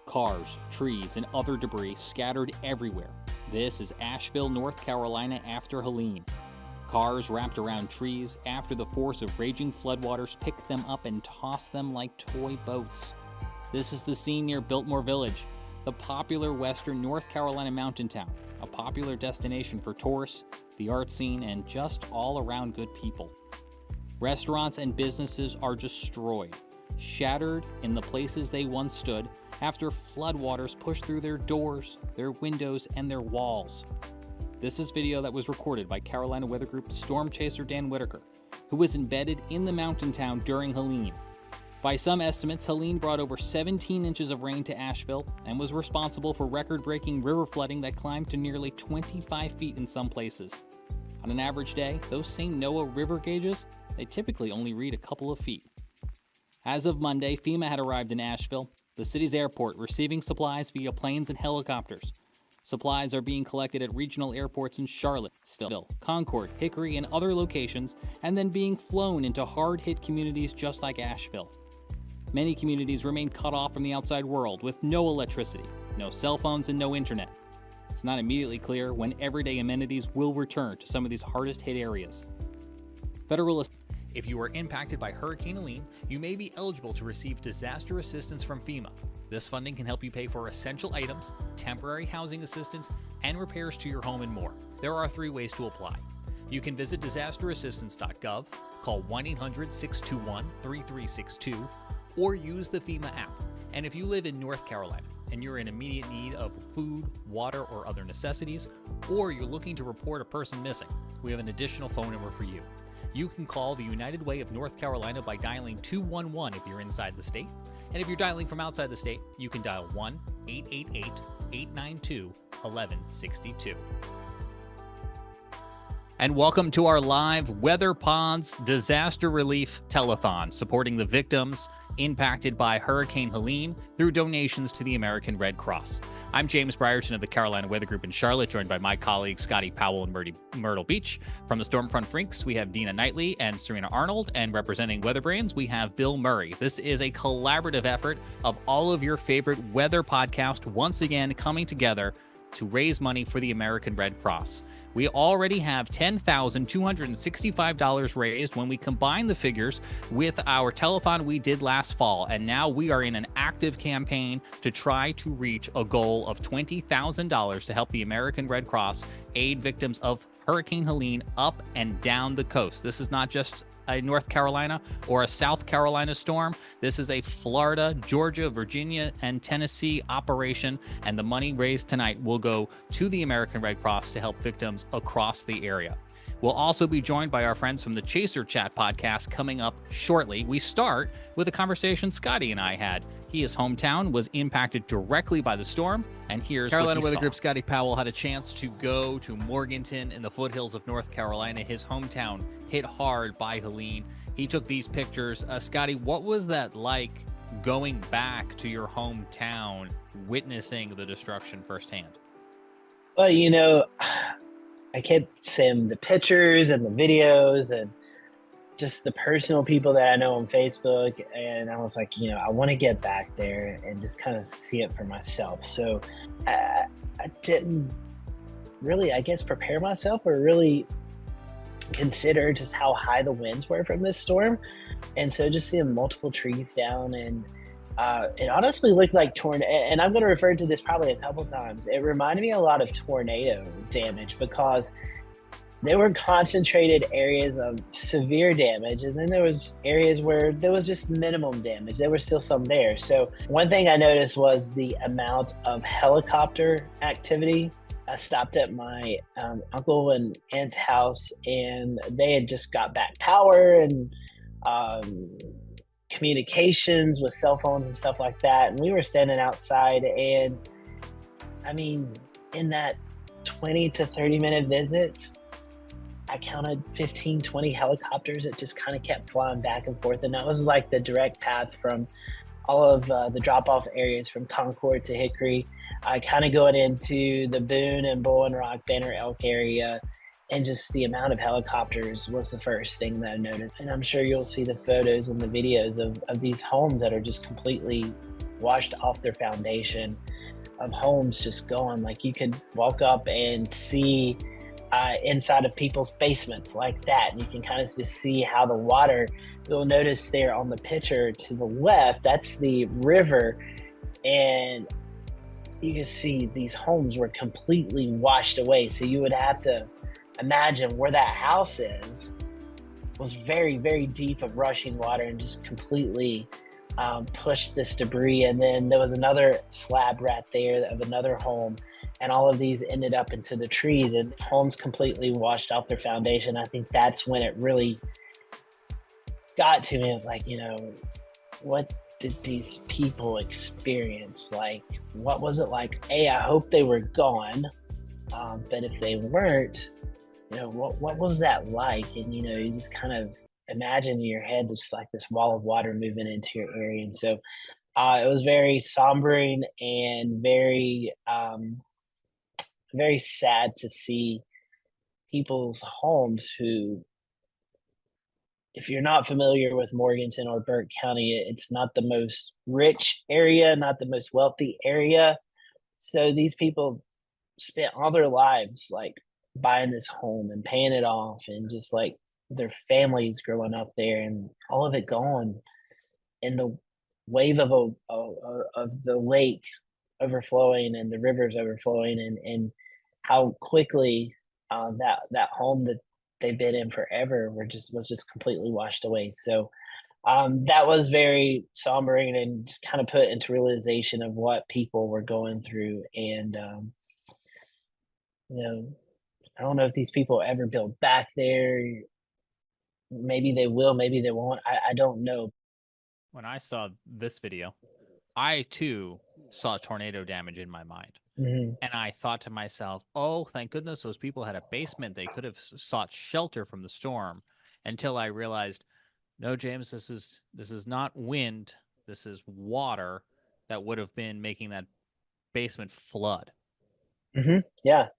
Cars, trees, and other debris scattered everywhere. This is Asheville, North Carolina after Helene. Cars wrapped around trees after the force of raging floodwaters picked them up and tossed them like toy boats. This is the scene near Biltmore Village, the popular western North Carolina mountain town, a popular destination for tourists, the art scene, and just all around good people. Restaurants and businesses are destroyed, shattered in the places they once stood after floodwaters pushed through their doors, their windows, and their walls. This is video that was recorded by Carolina Weather Group storm chaser Dan Whitaker, who was embedded in the mountain town during Helene. By some estimates, Helene brought over 17 inches of rain to Asheville and was responsible for record-breaking river flooding that climbed to nearly 25 feet in some places. On an average day, those same NOAA river gauges, they typically only read a couple of feet. As of Monday, FEMA had arrived in Asheville, the city's airport, receiving supplies via planes and helicopters. Supplies are being collected at regional airports in Charlottesville, Concord, Hickory, and other locations, and then being flown into hard-hit communities just like Asheville. Many communities remain cut off from the outside world with no electricity, no cell phones, and no internet. It's not immediately clear when everyday amenities will return to some of these hardest-hit areas. If you are impacted by Hurricane Helene, you may be eligible to receive disaster assistance from FEMA. This funding can help you pay for essential items, temporary housing assistance, and repairs to your home and more. There are 3 ways to apply. You can visit disasterassistance.gov, call 1-800-621-3362, or use the FEMA app. And if you live in North Carolina and you're in immediate need of food, water, or other necessities, or you're looking to report a person missing, we have an additional phone number for you. You can call the United Way of North Carolina by dialing 211 if you're inside the state. And if you're dialing from outside the state, you can dial 1-888-892-1162. And welcome to our live Weather Pods Disaster Relief Telethon, supporting the victims impacted by Hurricane Helene through donations to the American Red Cross. I'm James Brierton of the Carolina Weather Group in Charlotte, joined by my colleagues Scotty Powell and Myrtle Beach. From the Stormfront Freaks, we have Dina Knightley and Serena Arnold, and representing Weather Brains, we have Bill Murray. This is a collaborative effort of all of your favorite weather podcasts once again coming together to raise money for the American Red Cross. We already have $10,265 raised when we combine the figures with our telethon we did last fall, and now we are in an active campaign to try to reach a goal of $20,000 to help the American Red Cross aid victims of Hurricane Helene up and down the coast. This is not just a North Carolina or a South Carolina storm. This is a Florida, Georgia, Virginia, and Tennessee operation, and the money raised tonight will go to the American Red Cross to help victims across the area. We'll also be joined by our friends from the Chaser Chat podcast coming up shortly. We start with a conversation Scotty and I had. His hometown was impacted directly by the storm, and here's Carolina Weather Group Scotty Powell had a chance to go to Morganton in the foothills of North Carolina, his hometown hit hard by Helene. He took these pictures. Scotty, what was that like going back to your hometown, witnessing the destruction firsthand? Well, I kept seeing the pictures and the videos and just the personal people that I know on Facebook. And I was like, I want to get back there and just kind of see it for myself. So I didn't really, prepare myself or really consider just how high the winds were from this storm. And so just seeing multiple trees down, and it honestly looked like tornado. And I'm going to refer to this probably a couple times. It reminded me a lot of tornado damage because there were concentrated areas of severe damage, and then there was areas where there was just minimum damage. There was still some there. So one thing I noticed was the amount of helicopter activity. I stopped at my uncle and aunt's house, and they had just got back power and communications with cell phones and stuff like that. And we were standing outside, and in that 20 to 30 minute visit, I counted 15, 20 helicopters that just kind of kept flying back and forth. And that was like the direct path from all of the drop-off areas from Concord to Hickory, kind of going into the Boone and Bull and Rock, Banner Elk area. And just the amount of helicopters was the first thing that I noticed. And I'm sure you'll see the photos and the videos of these homes that are just completely washed off their foundation, of homes just gone. Like you could walk up and see inside of people's basements like that. And you can kind of just see how the water, you'll notice there on the picture to the left, that's the river. And you can see these homes were completely washed away. So you would have to imagine where that house is was very, very deep of rushing water and just completely pushed this debris. And then there was another slab right there of another home, and all of these ended up into the trees, and homes completely washed off their foundation. I think that's when it really got to me. It's like, what did these people experience? Like, what was it like? I hope they were gone, but if they weren't, what was that like? And you just kind of imagine in your head just like this wall of water moving into your area. And so it was very sombering and very very sad to see people's homes who, if you're not familiar with Morganton or Burke County, it's not the most rich area, not the most wealthy area. So these people spent all their lives like buying this home and paying it off, and just like their families growing up there, and all of it gone in the wave of of the lake overflowing and the rivers overflowing, and how quickly that home that they've been in forever was just completely washed away. So that was very sombering and just kind of put into realization of what people were going through. And you know, I don't know if these people ever build back there. Maybe they will, maybe they won't. I don't know. When I saw this video, I too saw tornado damage in my mind. Mhm. And I thought to myself, oh, thank goodness those people had a basement. They could have sought shelter from the storm, until I realized, no, James, this is not wind. This is water that would have been making that basement flood. Yeah,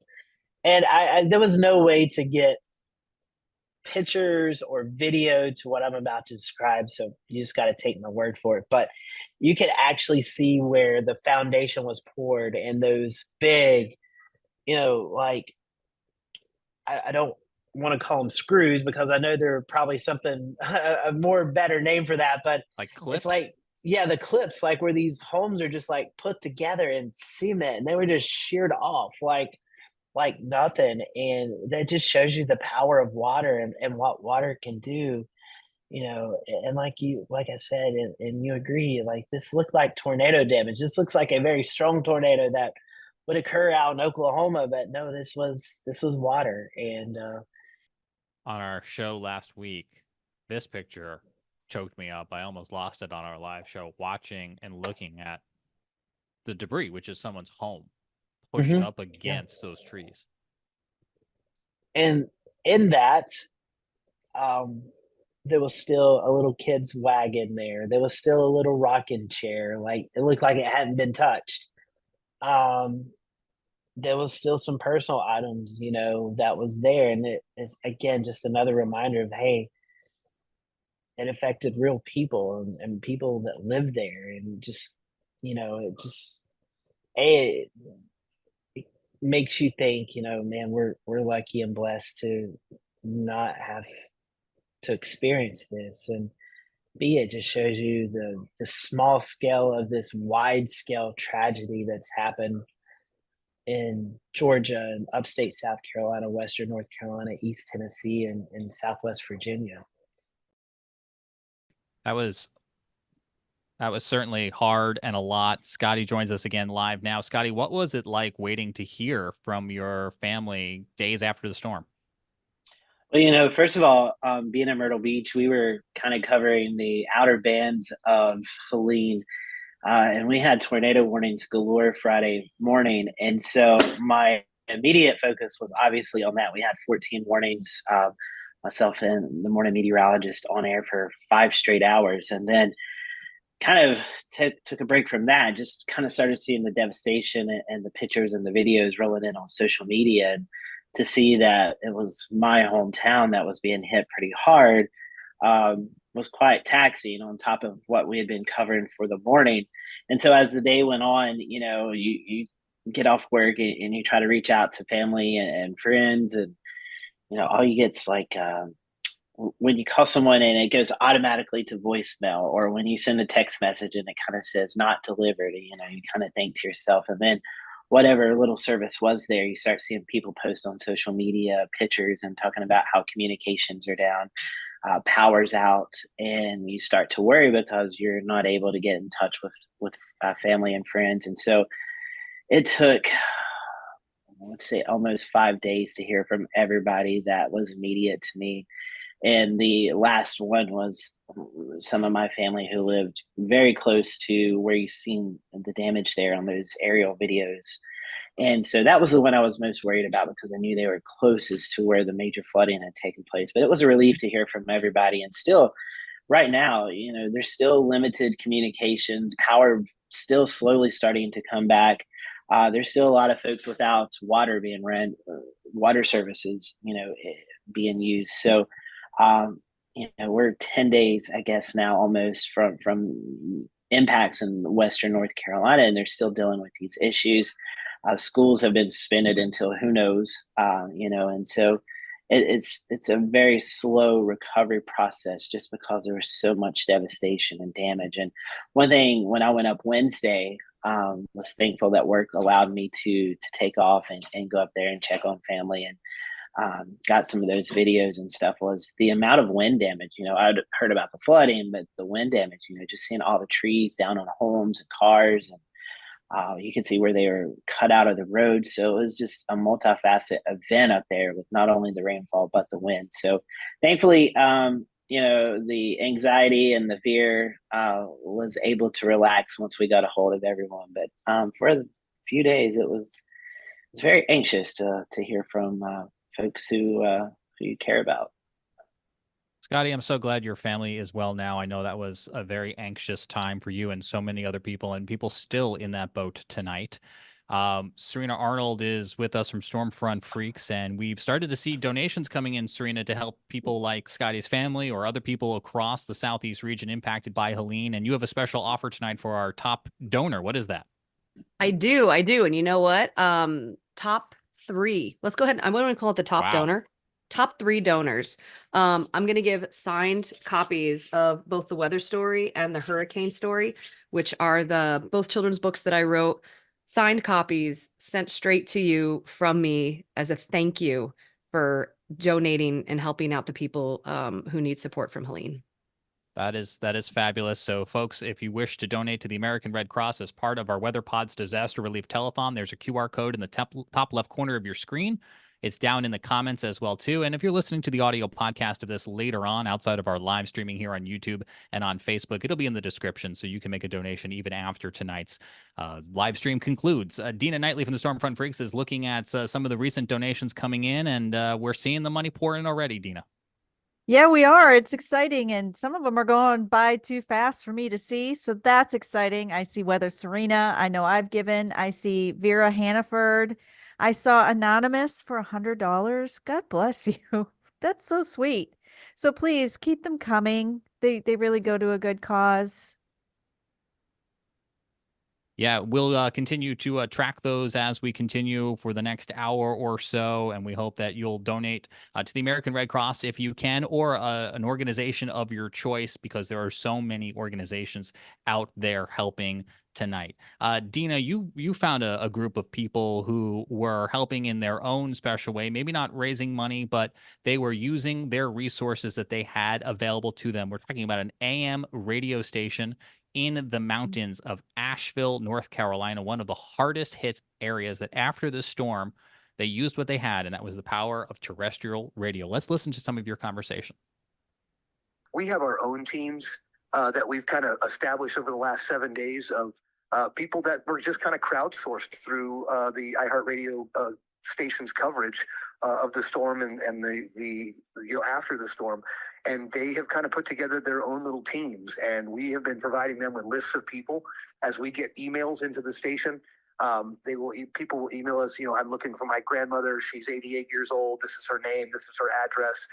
and there was no way to get pictures or video to what I'm about to describe, so you just got to take my word for it. But you could actually see where the foundation was poured, and those big, like I don't want to call them screws because I know they're probably something a more better name for that, but Like it's clips. like, yeah, the clips, like where these homes are just like put together in cement, and they were just sheared off like nothing. And that just shows you the power of water, and what water can do. And like I said, and you agree, like this looked like tornado damage. This looks like a very strong tornado that would occur out in Oklahoma, but no, this was water. And On our show last week, this picture choked me up. I almost lost it on our live show, watching and looking at the debris, which is someone's home, pushed Mhm. up Yeah. against those trees. And in that, um, there was still a little kid's wagon there. There was still a little rocking chair. Like it looked like it hadn't been touched. Um, there was still some personal items, that was there. And it is again just another reminder of, hey, it affected real people, and people that live there. And just, it just it, it makes you think, man, we're lucky and blessed to not have to experience this. And B, it just shows you the small scale of this wide scale tragedy that's happened in Georgia and upstate South Carolina, Western North Carolina, East Tennessee, and Southwest Virginia. That was that was certainly hard and a lot. Scotty joins us again live now. Scotty, what was it like waiting to hear from your family days after the storm? Well, first of all, being in Myrtle Beach, we were kind of covering the outer bands of Helene, and we had tornado warnings galore Friday morning. And so my immediate focus was obviously on that. We had 14 warnings, myself and the morning meteorologist on air for 5 straight hours. And then kind of took a break from that, just kind of started seeing the devastation and the pictures and the videos rolling in on social media. And to see that it was my hometown that was being hit pretty hard was quite taxing on top of what we had been covering for the morning. And so as the day went on, you get off work and you try to reach out to family and friends, and all you get's like when you call someone and it goes automatically to voicemail, or when you send a text message and it kind of says not delivered, you kind of think to yourself, and then whatever little service was there, you start seeing people post on social media pictures and talking about how communications are down, power's out, and you start to worry because you're not able to get in touch with family and friends. And so it took, let's say, almost 5 days to hear from everybody that was immediate to me. And the last one was some of my family who lived very close to where you've seen the damage there on those aerial videos. And so that was the one I was most worried about because I knew they were closest to where the major flooding had taken place. But it was a relief to hear from everybody. And still, right now, there's still limited communications, power still slowly starting to come back. There's still a lot of folks without water being run, water services, being used. So, we're 10 days, I guess, now almost from impacts in Western North Carolina, and they're still dealing with these issues. Schools have been suspended until who knows, and so it's a very slow recovery process just because there was so much devastation and damage. And one thing, when I went up Wednesday, was thankful that work allowed me to take off and go up there and check on family, and got some of those videos and stuff, was the amount of wind damage. I'd heard about the flooding, but the wind damage, just seeing all the trees down on homes and cars, and you could see where they were cut out of the road. So it was just a multifaceted event up there with not only the rainfall, but the wind. So thankfully, the anxiety and the fear was able to relax once we got a hold of everyone. But for a few days, it was very anxious to hear from folks who you care about. Scotty, I'm so glad your family is well now. I know that was a very anxious time for you and so many other people, and people still in that boat tonight. Serena Arnold is with us from Stormfront Freaks, and we've started to see donations coming in, Serena, to help people like Scotty's family or other people across the Southeast region impacted by Helene. And you have a special offer tonight for our top donor. What is that? I do. And you know what? Top three. Let's go ahead. I'm going to call it the top Wow. donor. Top three donors. I'm going to give signed copies of both the weather story and the hurricane story, which are the both children's books that I wrote. Signed copies sent straight to you from me as a thank you for donating and helping out the people who need support from Helene. That is fabulous. So, folks, if you wish to donate to the American Red Cross as part of our Weather Pod's disaster relief telethon, there's a QR code in the top left corner of your screen. It's down in the comments as well, too. And if you're listening to the audio podcast of this later on, outside of our live streaming here on YouTube and on Facebook, it'll be in the description, so you can make a donation even after tonight's live stream concludes. Dina Knightley from the Stormfront Freaks is looking at some of the recent donations coming in, and we're seeing the money pour in already, Dina. Yeah, we are. It's exciting. And some of them are going by too fast for me to see. So that's exciting. I see Weather Serena. I know I've given. I see Vera Hannaford. I saw Anonymous for $100. God bless you. That's so sweet. So please keep them coming. They really go to a good cause. Yeah, we'll continue to track those as we continue for the next hour or so, and we hope that you'll donate to the American Red Cross if you can, or an organization of your choice, because there are so many organizations out there helping tonight. Dina, you found a group of people who were helping in their own special way, maybe not raising money, but they were using their resources that they had available to them. We're talking about an AM radio station in the mountains of Asheville, North Carolina, one of the hardest hit areas that after the storm, they used what they had, and that was the power of terrestrial radio. Let's listen to some of your conversation. We have our own teams that we've kind of established over the last 7 days of people that were just kind of crowdsourced through the iHeartRadio station's coverage of the storm and the after the storm. And they have kind of put together their own little teams, and we have been providing them with lists of people as we get emails into the station. People will email us, I'm looking for my grandmother. She's 88 years old. This is her name. This is her address.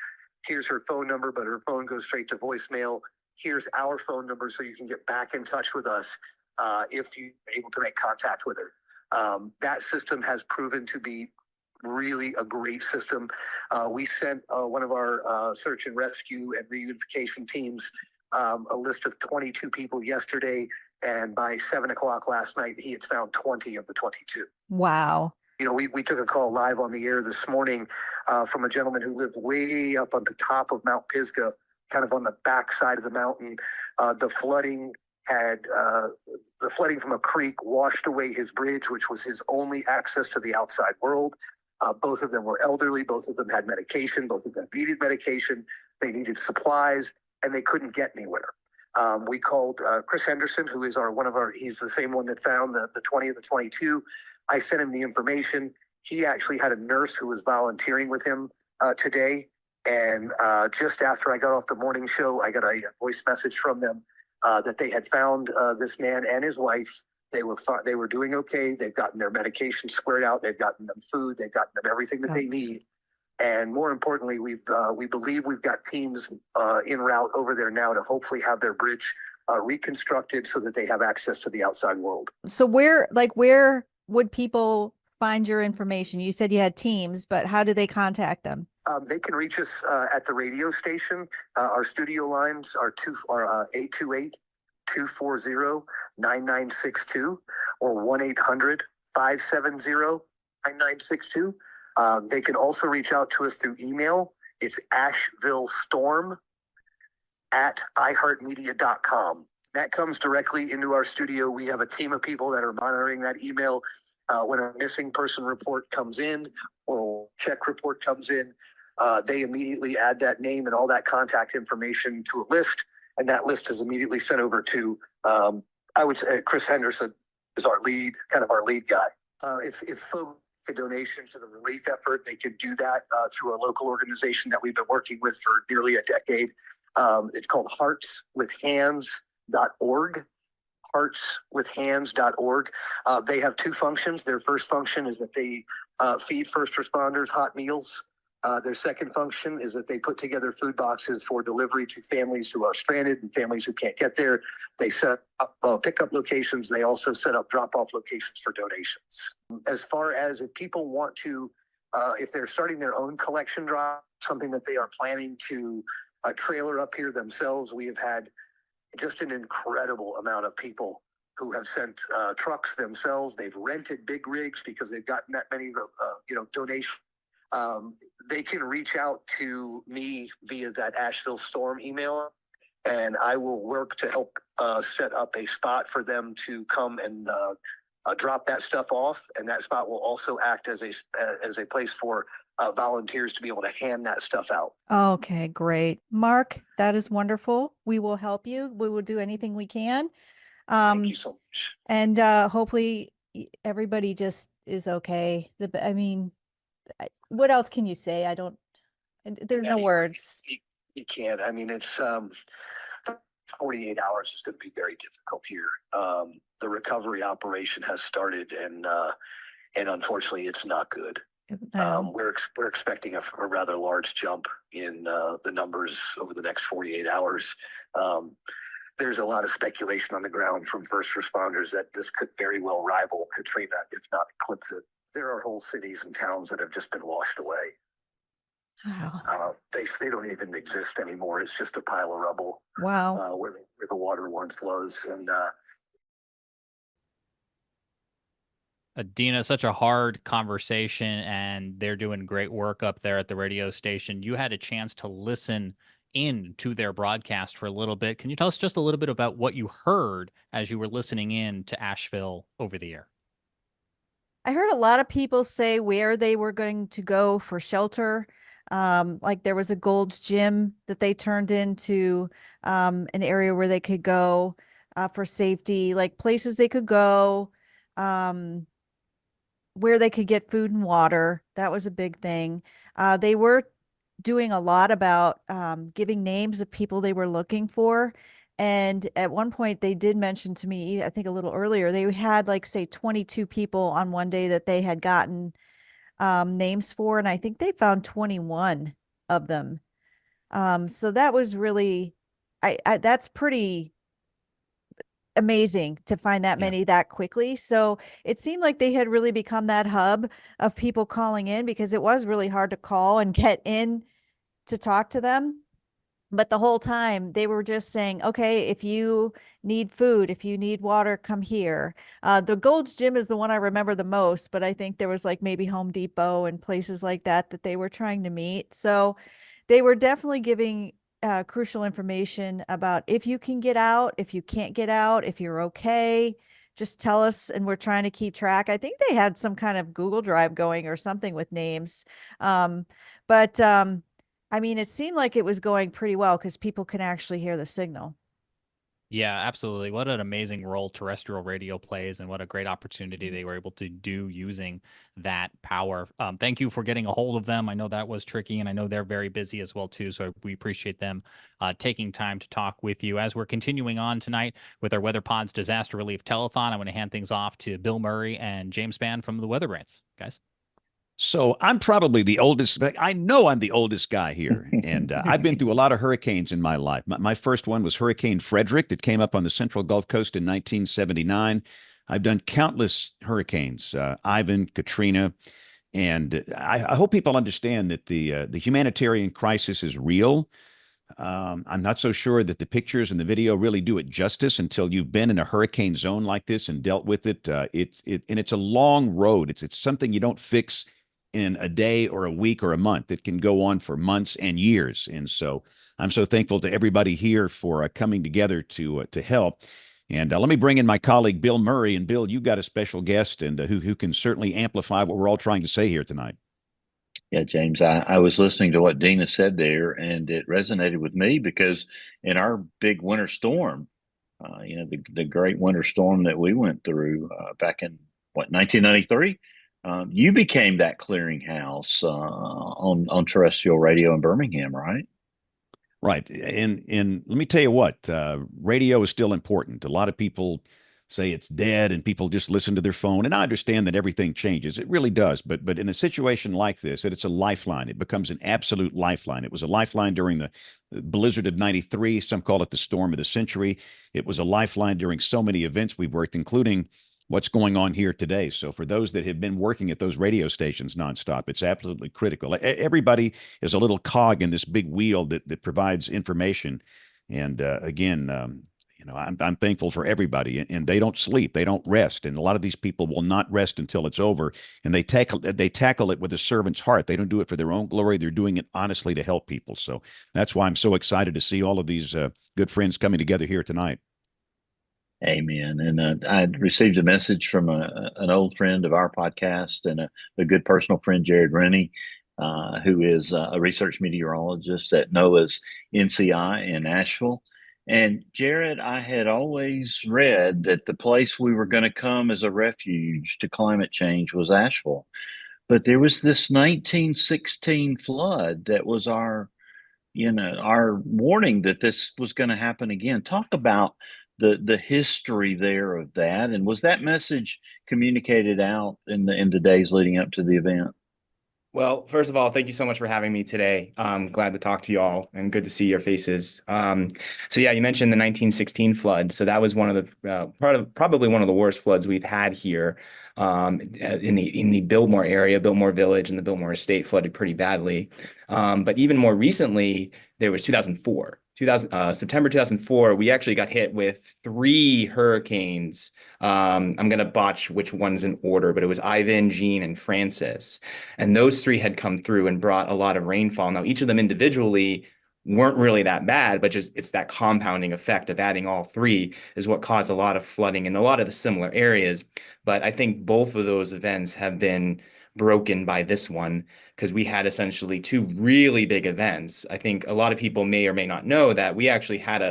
Here's her phone number, but her phone goes straight to voicemail. Here's our phone number so you can get back in touch with us if you're able to make contact with her. That system has proven to be really a great system. We sent one of our search and rescue and reunification teams a list of 22 people yesterday, and by 7 o'clock last night, he had found 20 of the 22. Wow. We took a call live on the air this morning from a gentleman who lived way up on the top of Mount Pisgah, kind of on the back side of the mountain. The flooding from a creek washed away his bridge, which was his only access to the outside world. Both of them were elderly. Both of them had medication. Both of them needed medication. They needed supplies, and they couldn't get anywhere. We called Chris Henderson, who is he's the same one that found the 20 of the 22. I sent him the information. He actually had a nurse who was volunteering with him today. And just after I got off the morning show, I got a voice message from them that they had found this man and his wife. They were doing okay. They've gotten their medication squared out. They've gotten them food. They've gotten them everything that they need. And more importantly, we believe we've got teams en route over there now to hopefully have their bridge reconstructed so that they have access to the outside world. So where would people find your information? You said you had teams, but how do they contact them? They can reach us at the radio station. Our studio lines are 828-240-9962 or 1-800-570-9962. They can also reach out to us through email. It's ashevillestorm@iheartmedia.com. That comes directly into our studio. We have a team of people that are monitoring that email. When a missing person report comes in or check report comes in, they immediately add that name and all that contact information to a list, and that list is immediately sent over to, I would say, Chris Henderson is our lead guy. If folks make a donation to the relief effort, they can do that through a local organization that we've been working with for nearly a decade. It's called heartswithhands.org. heartswithhands.org. They have two functions. Their first function is that they feed first responders hot meals. Their second function is that they put together food boxes for delivery to families who are stranded and families who can't get there. They set up pickup locations. They also set up drop-off locations for donations. As far as if people want to, if they're starting their own collection drive, something that they are planning to trailer up here themselves, we have had just an incredible amount of people who have sent trucks themselves. They've rented big rigs because they've gotten that many, donations. They can reach out to me via that Asheville Storm email, and I will work to help set up a spot for them to come and drop that stuff off. And that spot will also act as a place for volunteers to be able to hand that stuff out. Okay, great. Mark, that is wonderful. We will help you. We will do anything we can. Thank you so much. And hopefully everybody just is okay. What else can you say? There's no words. You can't. I mean, it's 48 hours is going to be very difficult here. The recovery operation has started, and unfortunately, it's not good. We're expecting a rather large jump in the numbers over the next 48 hours. There's a lot of speculation on the ground from first responders that this could very well rival Katrina, if not eclipse it. There are whole cities and towns that have just been washed away. Wow. They don't even exist anymore. It's just a pile of rubble. Wow. Where the water once was. And Dina, such a hard conversation, and they're doing great work up there at the radio station. You had a chance to listen in to their broadcast for a little bit. Can you tell us just a little bit about what you heard as you were listening in to Asheville over the air? I heard a lot of people say where they were going to go for shelter. Like there was a Gold's Gym that they turned into an area where they could go for safety, like places they could go, where they could get food and water. That was a big thing. They were doing a lot about giving names of people they were looking for. And at one point they did mention to me, I think a little earlier, they had like say 22 people on one day that they had gotten names for, and I think they found 21 of them. So that was really, I that's pretty amazing to find that Yeah. many that quickly. So it seemed like they had really become that hub of people calling in, because it was really hard to call and get in to talk to them. But the whole time they were just saying, okay, if you need food, if you need water, come here. The Gold's Gym is the one I remember the most, but I think there was like maybe Home Depot and places like that that they were trying to meet. So they were definitely giving crucial information about if you can get out, if you can't get out, if you're okay, just tell us and we're trying to keep track. I think they had some kind of Google Drive going or something with names. But I mean, it seemed like it was going pretty well because people can actually hear the signal. Yeah, absolutely. What an amazing role terrestrial radio plays, and what a great opportunity they were able to do using that power. Thank you for getting a hold of them. I know that was tricky, and I know they're very busy as well too. So we appreciate them taking time to talk with you. As we're continuing on tonight with our Weather Pod's Disaster Relief Telethon, I'm going to hand things off to Bill Murray and James Spann from the Weather Brands, guys. So I'm probably the oldest. I know I'm the oldest guy here, and I've been through a lot of hurricanes in my life. My first one was Hurricane Frederick that came up on the central Gulf Coast in 1979. I've done countless hurricanes, Ivan, Katrina, and I hope people understand that the humanitarian crisis is real. I'm not so sure that the pictures and the video really do it justice until you've been in a hurricane zone like this and dealt with it. It's a long road. It's something you don't fix in a day or a week or a month. It can go on for months and years. And so I'm so thankful to everybody here for coming together to help. And let me bring in my colleague, Bill Murray. And Bill, you've got a special guest and who can certainly amplify what we're all trying to say here tonight. Yeah, James, I was listening to what Dina said there, and it resonated with me because in our big winter storm, the great winter storm that we went through back in, 1993, you became that clearinghouse on terrestrial radio in Birmingham, right? Right. And let me tell you what, radio is still important. A lot of people say it's dead and people just listen to their phone. And I understand that everything changes. It really does. But in a situation like this, it's a lifeline. It becomes an absolute lifeline. It was a lifeline during the blizzard of 93. Some call it the storm of the century. It was a lifeline during so many events we've worked, including what's going on here today. So for those that have been working at those radio stations nonstop, it's absolutely critical. Everybody is a little cog in this big wheel that provides information. And again, I'm thankful for everybody, and they don't sleep, they don't rest, and a lot of these people will not rest until it's over. And they tackle it with a servant's heart. They don't do it for their own glory. They're doing it honestly to help people. So that's why I'm so excited to see all of these good friends coming together here tonight. Amen. And I received a message from an old friend of our podcast and a good personal friend, Jared Rennie, who is a research meteorologist at NOAA's NCI in Asheville. And Jared, I had always read that the place we were going to come as a refuge to climate change was Asheville. But there was this 1916 flood that was our warning that this was going to happen again. Talk about the history there of that, and was that message communicated out in the days leading up to the event? Well, first of all, thank you so much for having me today. I'm glad to talk to you all and good to see your faces. So yeah, you mentioned the 1916 flood. So that was one of the probably one of the worst floods we've had here in the Biltmore area. Biltmore Village and the Biltmore Estate flooded pretty badly. But even more recently, there was 2004. September 2004, we actually got hit with 3 hurricanes. I'm going to botch which one's in order, but it was Ivan, Jean, and Francis. And those 3 had come through and brought a lot of rainfall. Now, each of them individually weren't really that bad, but just it's that compounding effect of adding all 3 is what caused a lot of flooding in a lot of the similar areas. But I think both of those events have been broken by this one, because we had essentially 2 really big events. I think a lot of people may or may not know that we actually had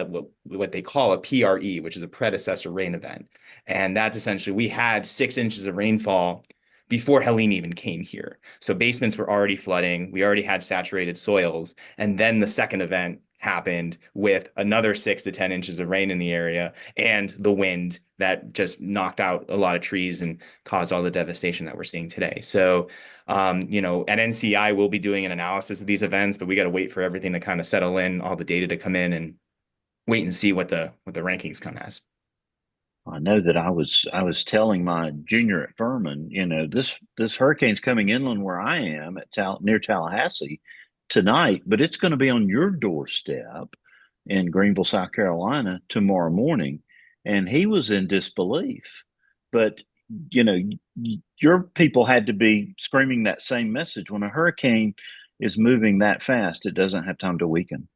what they call a PRE, which is a predecessor rain event. And that's essentially, we had 6 inches of rainfall before Helene even came here. So basements were already flooding. We already had saturated soils. And then the second event happened with another 6 to 10 inches of rain in the area and the wind that just knocked out a lot of trees and caused all the devastation that we're seeing today. So, at NCI, we'll be doing an analysis of these events, but we got to wait for everything to kind of settle in, all the data to come in, and wait and see what the rankings come as. I know that I was telling my junior at Furman, this hurricane's coming inland where I am at near Tallahassee tonight, but it's going to be on your doorstep in Greenville, South Carolina tomorrow morning. And he was in disbelief. But, your people had to be screaming that same message. When a hurricane is moving that fast, it doesn't have time to weaken.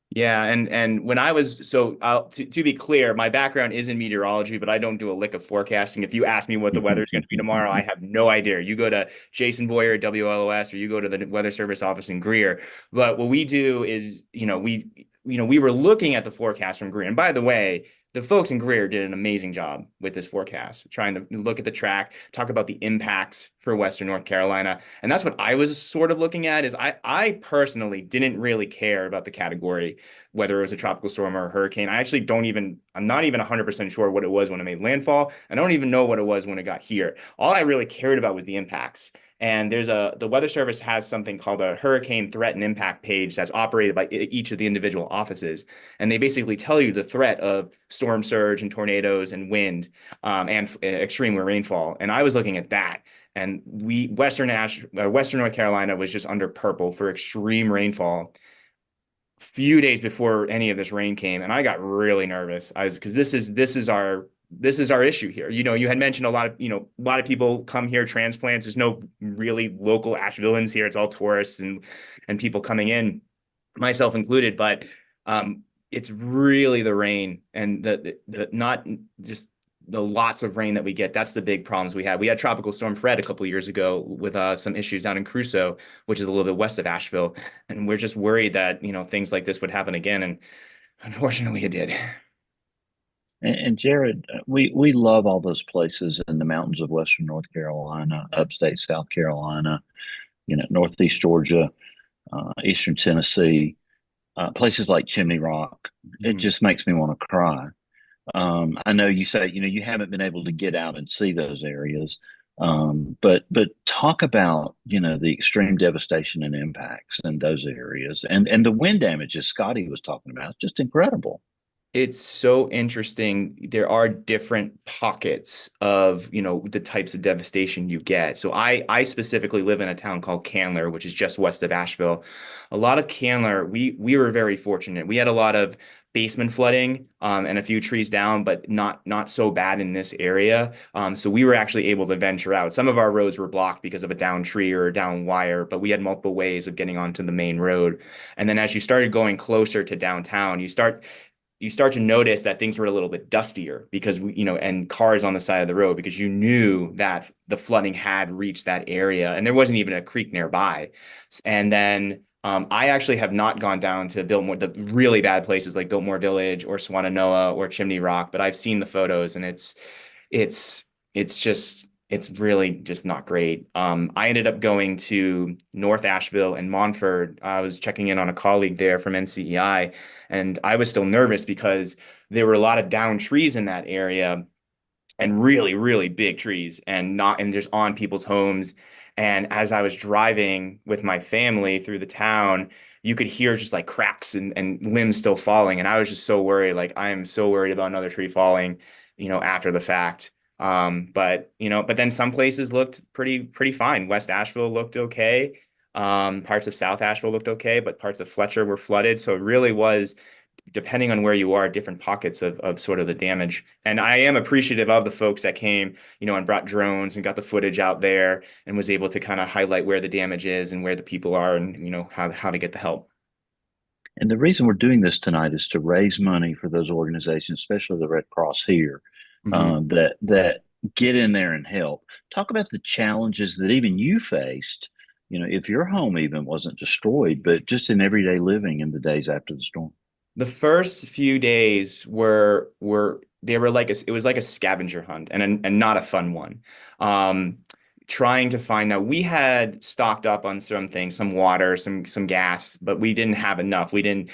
Yeah, and when I was to be clear, my background is in meteorology, but I don't do a lick of forecasting. If you ask me what the weather is going to be tomorrow, I have no idea. You go to Jason Boyer at WLOS, or you go to the Weather Service office in Greer. But what we do is, we were looking at the forecast from Greer. And by the way, the folks in Greer did an amazing job with this forecast, trying to look at the track, talk about the impacts for Western North Carolina. And that's what I was sort of looking at. Is I personally didn't really care about the category, whether it was a tropical storm or a hurricane. I'm not even 100% sure what it was when it made landfall. I don't even know what it was when it got here. All I really cared about was the impacts. And the Weather Service has something called a hurricane threat and impact page that's operated by each of the individual offices. And they basically tell you the threat of storm surge and tornadoes and wind, and extreme rainfall. And I was looking at that. And Western North Carolina was just under purple for extreme rainfall few days before any of this rain came. And I got really nervous because this is our issue here. You had mentioned a lot of people come here, transplants. There's no really local Ashevilleans here. It's all tourists and people coming in, myself included. But it's really the rain and the not just the lots of rain that we get. That's the big problems we had. We had Tropical Storm Fred a couple of years ago with some issues down in Crusoe, which is a little bit west of Asheville. And we're just worried that, things like this would happen again. And unfortunately it did. And Jared, we love all those places in the mountains of Western North Carolina, upstate South Carolina, Northeast Georgia, Eastern Tennessee, places like Chimney Rock. It just makes me want to cry. I know you say, you haven't been able to get out and see those areas. But talk about, the extreme devastation and impacts in those areas and the wind damage, as Scotty was talking about, just incredible. It's so interesting. There are different pockets of, the types of devastation you get. So I specifically live in a town called Candler, which is just west of Asheville. A lot of Candler, we were very fortunate. We had a lot of basement flooding and a few trees down, but not so bad in this area. So we were actually able to venture out. Some of our roads were blocked because of a downed tree or a downed wire, but we had multiple ways of getting onto the main road. And then as you started going closer to downtown, you start to notice that things were a little bit dustier because and cars on the side of the road, because you knew that the flooding had reached that area and there wasn't even a creek nearby. And then I actually have not gone down to Biltmore, the really bad places like Biltmore Village or Swannanoa or Chimney Rock, but I've seen the photos and it's really just not great. I ended up going to North Asheville and Montford. I was checking in on a colleague there from NCEI, and I was still nervous because there were a lot of downed trees in that area and really, really big trees and just on people's homes. And as I was driving with my family through the town, you could hear just like cracks and limbs still falling. And I was just so worried. Like, I am so worried about another tree falling, after the fact. But then some places looked pretty fine. West Asheville looked okay. Parts of South Asheville looked okay, but parts of Fletcher were flooded. So it really was, depending on where you are, different pockets of sort of the damage. And I am appreciative of the folks that came, and brought drones and got the footage out there and was able to kind of highlight where the damage is and where the people are and, how to get the help. And the reason we're doing this tonight is to raise money for those organizations, especially the Red Cross here, that get in there and help. Talk about the challenges that even you faced, if your home even wasn't destroyed, but just in everyday living in the days after the storm. The first few days it was like a scavenger hunt and not a fun one. trying to find out. We had stocked up on some things, some water, some gas, but we didn't have enough. We didn't,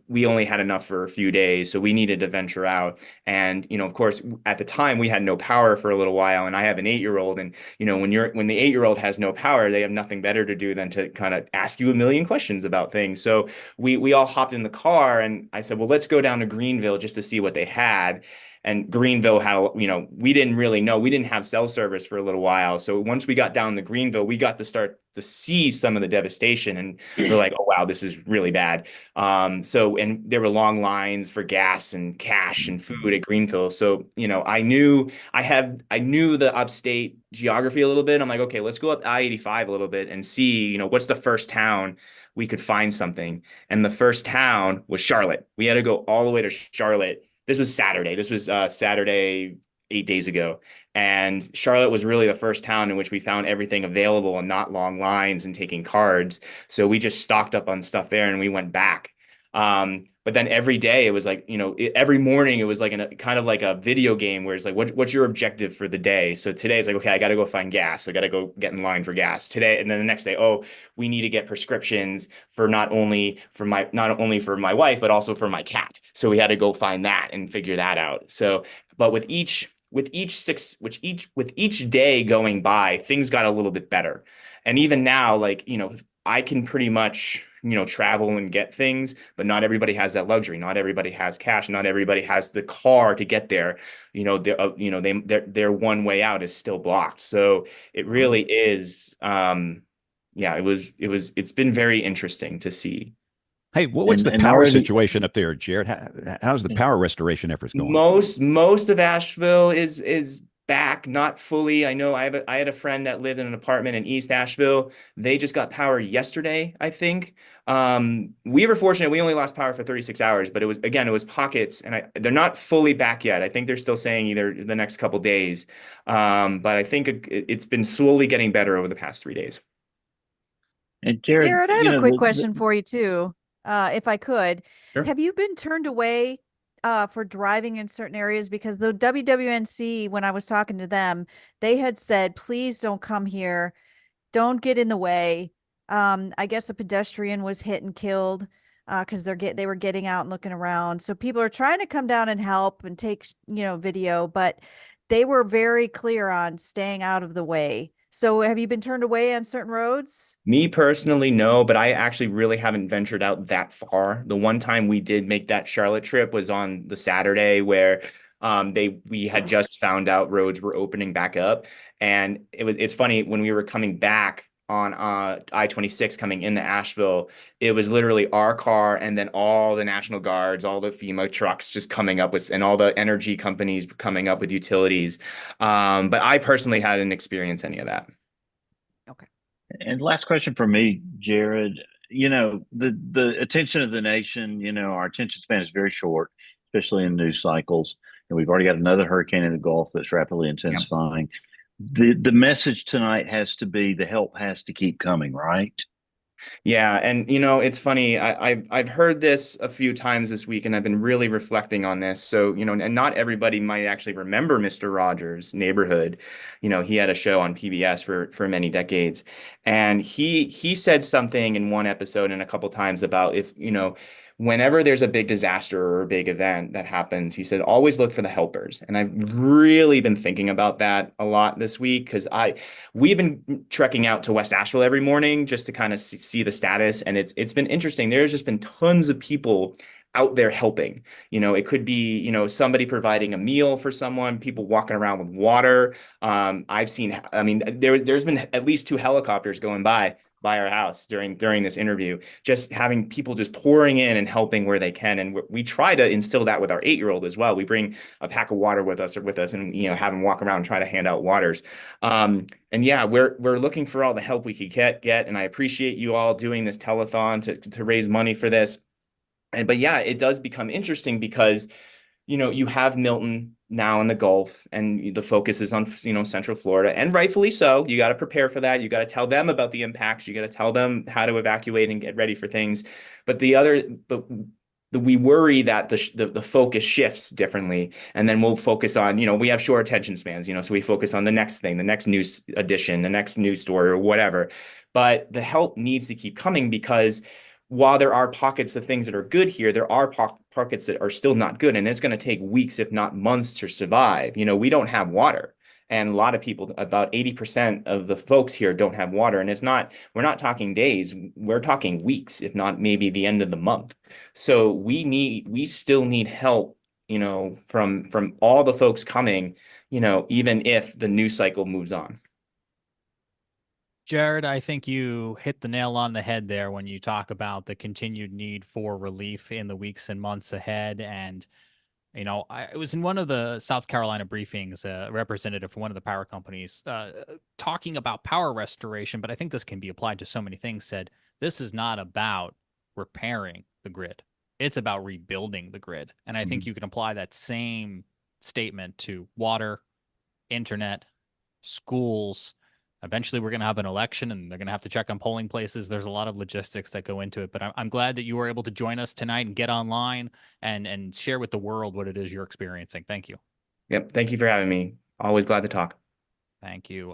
we only had enough for a few days, so we needed to venture out. And of course, at the time we had no power for a little while, and I have an 8-year-old, and when the 8-year-old has no power, they have nothing better to do than to kind of ask you a million questions about things. So we all hopped in the car, and I said, well, let's go down to Greenville just to see what they had. And Greenville had, we didn't really know. We didn't have cell service for a little while. So once we got down to Greenville, we got to start to see some of the devastation. And we're like, oh, wow, this is really bad. And there were long lines for gas and cash and food at Greenville. So, I knew the upstate geography a little bit. I'm like, okay, let's go up I-85 a little bit and see, what's the first town we could find something. And the first town was Charlotte. We had to go all the way to Charlotte. This was Saturday. This was Saturday 8 days ago. And Charlotte was really the first town in which we found everything available and not long lines and taking cards. So we just stocked up on stuff there and we went back. But then every day it was like, every morning it was like kind of like a video game where it's like, what's your objective for the day? So today it's like, okay, I got to go find gas. I got to go get in line for gas today. And then the next day, oh, we need to get prescriptions for not only for my wife, but also for my cat. So we had to go find that and figure that out. So, but with each day going by, things got a little bit better. And even now, like, I can pretty much, travel and get things, but not everybody has that luxury. Not everybody has cash. Not everybody has the car to get there. Their one way out is still blocked. So it really is, it's been very interesting to see. Hey, what's the And power already- situation up there, Jared? How's the power restoration efforts going? Most of Asheville is back, not fully. I know I had a friend that lived in an apartment in East Asheville. They just got power yesterday, I think. We were fortunate. We only lost power for 36 hours, but it was pockets, and they're not fully back yet. I think they're still saying either the next couple days. But I think it's been slowly getting better over the past 3 days. And Jared, I have a quick question for you too, if I could. Sure. Have you been turned away for driving in certain areas? Because the WWNC, when I was talking to them, they had said, please don't come here. Don't get in the way. I guess a pedestrian was hit and killed because they were getting out and looking around. So people are trying to come down and help and take, video, but they were very clear on staying out of the way. So have you been turned away on certain roads? Me personally, no, but I actually really haven't ventured out that far. The one time we did make that Charlotte trip was on the Saturday where we had just found out roads were opening back up. And it's funny, when we were coming back on I-26 coming into Asheville, it was literally our car and then all the National Guards, all the FEMA trucks just coming up with, and all the energy companies coming up with utilities. But I personally hadn't experienced any of that. Okay. And last question for me, Jared. The attention of the nation, our attention span is very short, especially in news cycles. And we've already got another hurricane in the Gulf that's rapidly intensifying. Yep. The message tonight has to be the help has to keep coming, right? Yeah, and it's funny. I've heard this a few times this week, and I've been really reflecting on this. So and not everybody might actually remember Mr. Rogers' Neighborhood. He had a show on PBS for many decades, and he said something in one episode and a couple times about if whenever there's a big disaster or a big event that happens, he said, always look for the helpers. And I've really been thinking about that a lot this week because we've been trekking out to West Asheville every morning just to kind of see the status. And it's been interesting. There's just been tons of people out there helping. It could be, somebody providing a meal for someone, people walking around with water. There's been at least 2 helicopters going by our house during this interview, just having people just pouring in and helping where they can. And we try to instill that with our 8-year-old as well. We bring a pack of water with us and, have him walk around and try to hand out waters. And yeah, we're looking for all the help we could get. And I appreciate you all doing this telethon to raise money for this. But yeah, it does become interesting because, you have Milton now in the Gulf and the focus is on, Central Florida, and rightfully so. You got to prepare for that. You got to tell them about the impacts. You got to tell them how to evacuate and get ready for things. But we worry that the focus shifts differently, and then we'll focus on, we have short attention spans, so we focus on the next thing, the next news edition, the next news story, or whatever. But the help needs to keep coming, because while there are pockets of things that are good here, there are pockets that are still not good, and it's going to take weeks, if not months, to survive. We don't have water. And a lot of people, about 80% of the folks here don't have water. And we're not talking days, we're talking weeks, if not maybe the end of the month. So we still need help, from all the folks coming, even if the news cycle moves on. Jared, I think you hit the nail on the head there when you talk about the continued need for relief in the weeks and months ahead. And I was in one of the South Carolina briefings, a representative from one of the power companies talking about power restoration, but I think this can be applied to so many things, said this is not about repairing the grid. It's about rebuilding the grid. And I think you can apply that same statement to water, internet, schools. Eventually, we're going to have an election, and they're going to have to check on polling places. There's a lot of logistics that go into it, but I'm glad that you were able to join us tonight and get online and share with the world what it is you're experiencing. Thank you. Yep. Thank you for having me. Always glad to talk. Thank you.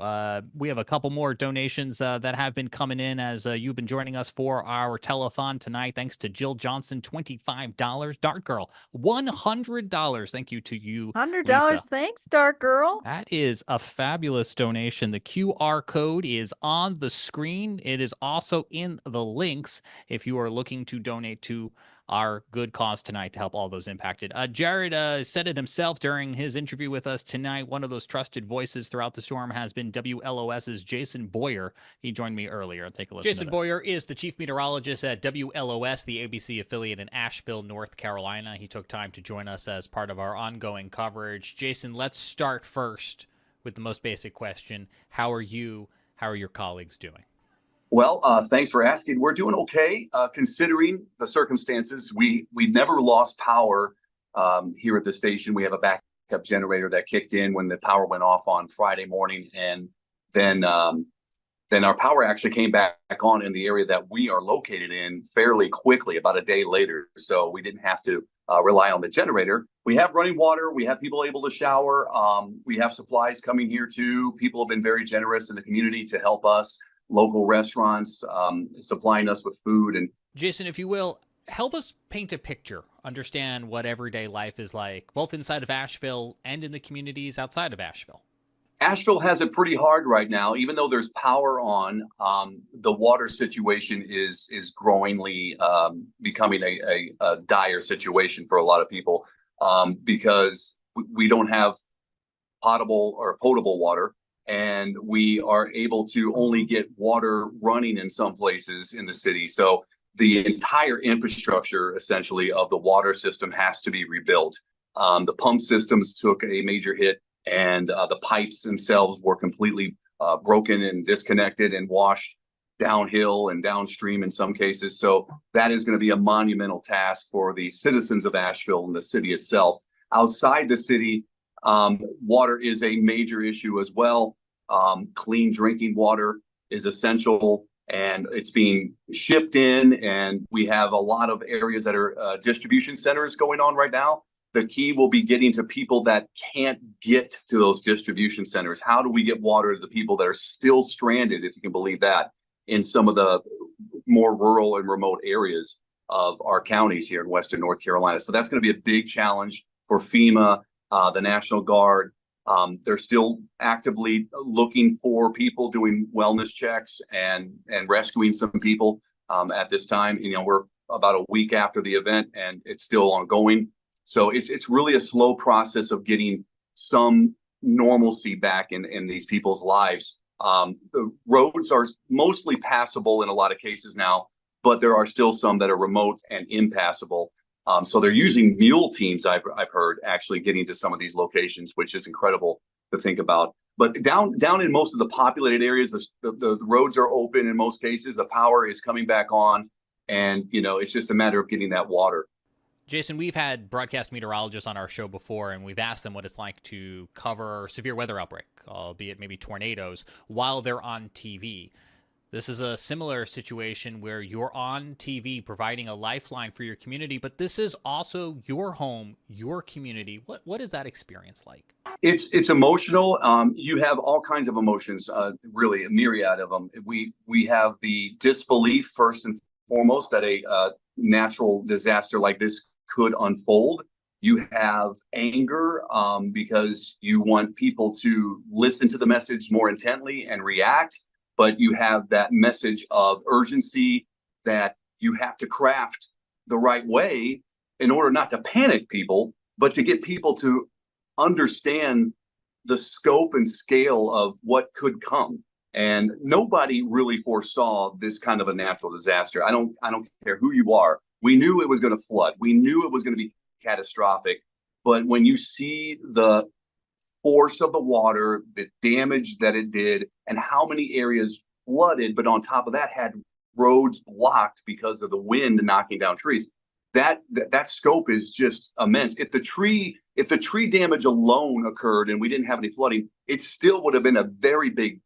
We have a couple more donations that have been coming in as you've been joining us for our telethon tonight. Thanks to Jill Johnson, $25. Dart Girl, $100. Thank you to you, $100. Lisa. Thanks, Dark Girl. That is a fabulous donation. The QR code is on the screen. It is also in the links if you are looking to donate to our good cause tonight to help all those impacted. Jared said it himself during his interview with us tonight. One of those trusted voices throughout the storm has been WLOS's Jason Boyer. He joined me earlier. Take a listen. Jason Boyer is the chief meteorologist at WLOS, the ABC affiliate in Asheville, North Carolina. He took time to join us as part of our ongoing coverage. Jason, let's start first with the most basic question. How are you? How are your colleagues doing? Well, thanks for asking. We're doing okay, considering the circumstances. We never lost power here at the station. We have a backup generator that kicked in when the power went off on Friday morning, and then our power actually came back on in the area that we are located in fairly quickly, about a day later. So we didn't have to rely on the generator. We have running water. We have people able to shower. We have supplies coming here too. People have been very generous in the community to help us. Local restaurants supplying us with food. And Jason, if you will, help us paint a picture, understand what everyday life is like, both inside of Asheville and in the communities outside of Asheville. Asheville has it pretty hard right now. Even though there's power on, the water situation is growingly becoming a dire situation for a lot of people because we don't have potable water. And we are able to only get water running in some places in the city. So the entire infrastructure, essentially, of the water system has to be rebuilt. The pump systems took a major hit, and the pipes themselves were completely broken and disconnected and washed downhill and downstream in some cases. So that is going to be a monumental task for the citizens of Asheville and the city itself. Outside the city, water is a major issue as well. Clean drinking water is essential, and it's being shipped in, and we have a lot of areas that are distribution centers going on right now. The key will be getting to people that can't get to those distribution centers. How do we get water to the people that are still stranded, if you can believe that, in some of the more rural and remote areas of our counties here in Western North Carolina? So that's going to be a big challenge for FEMA, the National Guard. They're still actively looking for people, doing wellness checks and rescuing some people at this time. We're about a week after the event, and it's still ongoing. So it's really a slow process of getting some normalcy back in these people's lives. The roads are mostly passable in a lot of cases now, but there are still some that are remote and impassable. So they're using mule teams, I've heard, actually getting to some of these locations, which is incredible to think about. But down in most of the populated areas, the roads are open in most cases. The power is coming back on, and it's just a matter of getting that water. Jason, we've had broadcast meteorologists on our show before, and we've asked them what it's like to cover severe weather outbreak, albeit maybe tornadoes, while they're on TV. This is a similar situation where you're on TV providing a lifeline for your community, but this is also your home, your community. What is that experience like? It's emotional. You have all kinds of emotions, really a myriad of them. We have the disbelief first and foremost that a natural disaster like this could unfold. You have anger because you want people to listen to the message more intently and react. But you have that message of urgency that you have to craft the right way in order not to panic people, but to get people to understand the scope and scale of what could come. And nobody really foresaw this kind of a natural disaster. I don't care who you are. We knew it was going to flood. We knew it was going to be catastrophic. But when you see the force of the water, the damage that it did, and how many areas flooded, but on top of that had roads blocked because of the wind knocking down trees. That scope is just immense. If the tree damage alone occurred and we didn't have any flooding, it still would have been a very big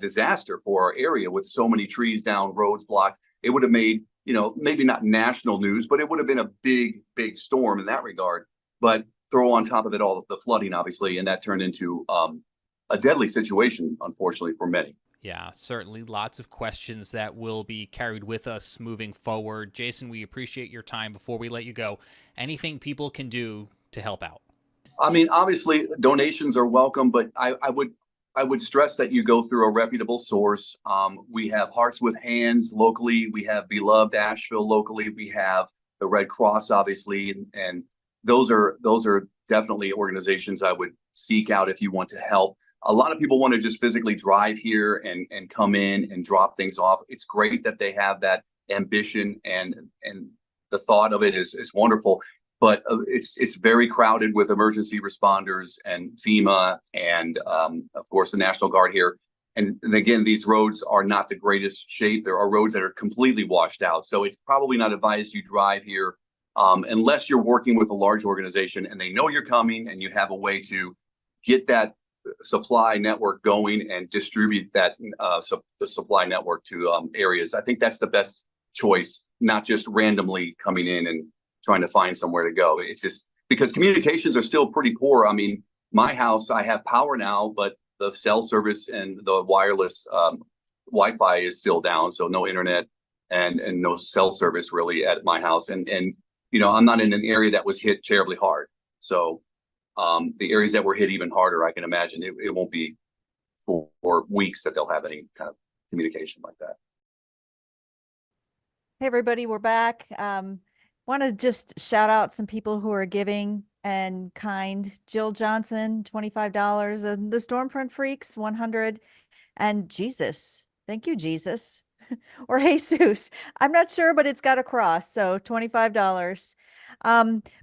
disaster for our area with so many trees down, roads blocked. It would have made, maybe not national news, but it would have been a big storm in that regard. But throw on top of it all the flooding, obviously, and that turned into a deadly situation, unfortunately, for many. Yeah, certainly lots of questions that will be carried with us moving forward. Jason, we appreciate your time. Before we let you go, anything people can do to help out? I mean, obviously, donations are welcome, but I would stress that you go through a reputable source. We have Hearts with Hands locally. We have Beloved Asheville locally. We have the Red Cross, obviously, and those are definitely organizations I would seek out if you want to help. A lot of people want to just physically drive here and come in and drop things off. It's great that they have that ambition and the thought of it is wonderful, but it's very crowded with emergency responders and FEMA and of course the National Guard here. And again, these roads are not the greatest shape. There are roads that are completely washed out. So it's probably not advised you drive here unless you're working with a large organization and they know you're coming and you have a way to get that supply network going and distribute that the supply network to areas. I think that's the best choice, not just randomly coming in and trying to find somewhere to go. It's just because communications are still pretty poor. I mean, my house, I have power now, but the cell service and the wireless Wi-Fi is still down. So no internet and no cell service really at my house. And I'm not in an area that was hit terribly hard. So the areas that were hit even harder, I can imagine it won't be for weeks that they'll have any kind of communication like that. Hey, everybody, we're back. Want to just shout out some people who are giving and kind. Jill Johnson, $25, and the Stormfront Freaks, $100, and Jesus. Thank you, Jesus. Or Jesus. I'm not sure, but it's got a cross, so $25.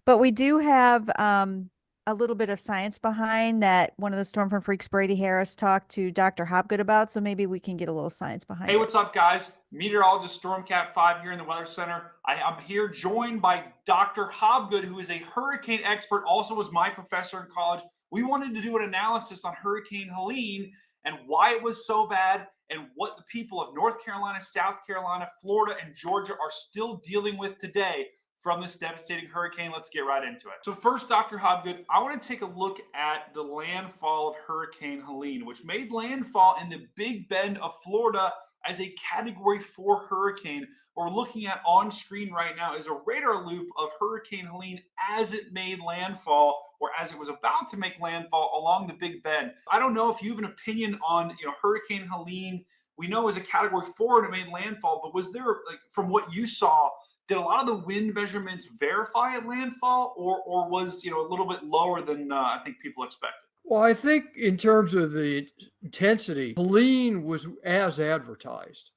But we do have a little bit of science behind that. One of the Stormfront Freaks, Brady Harris, talked to Dr. Hobgood about, so maybe we can get a little science behind it. Hey, what's up, guys? Meteorologist Stormcat 5 here in the Weather Center. I'm here joined by Dr. Hobgood, who is a hurricane expert, also was my professor in college. We wanted to do an analysis on Hurricane Helene and why it was so bad and what the people of North Carolina, South Carolina, Florida, and Georgia are still dealing with today from this devastating hurricane. Let's get right into it. So first, Dr. Hobgood, I want to take a look at the landfall of Hurricane Helene, which made landfall in the Big Bend of Florida as a Category 4 hurricane. What we're looking at on screen right now is a radar loop of Hurricane Helene as it made landfall, or as it was about to make landfall along the Big Bend. I don't know if you have an opinion on Hurricane Helene. We know it was a Category 4 and it made landfall, but was there, from what you saw, did a lot of the wind measurements verify at landfall, or was a little bit lower than I think people expected? Well, I think in terms of the intensity, Helene was as advertised.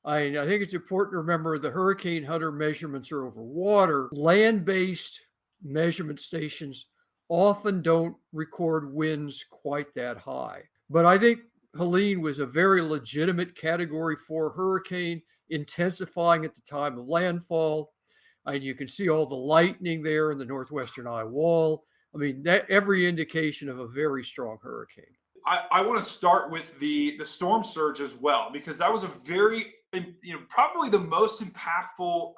I think it's important to remember the Hurricane Hunter measurements are over water. Land-based measurement stations often don't record winds quite that high. But I think Helene was a very legitimate Category 4 hurricane, intensifying at the time of landfall. And you can see all the lightning there in the northwestern eye wall. I mean, that every indication of a very strong hurricane. I want to start with the storm surge as well, because that was a very, probably the most impactful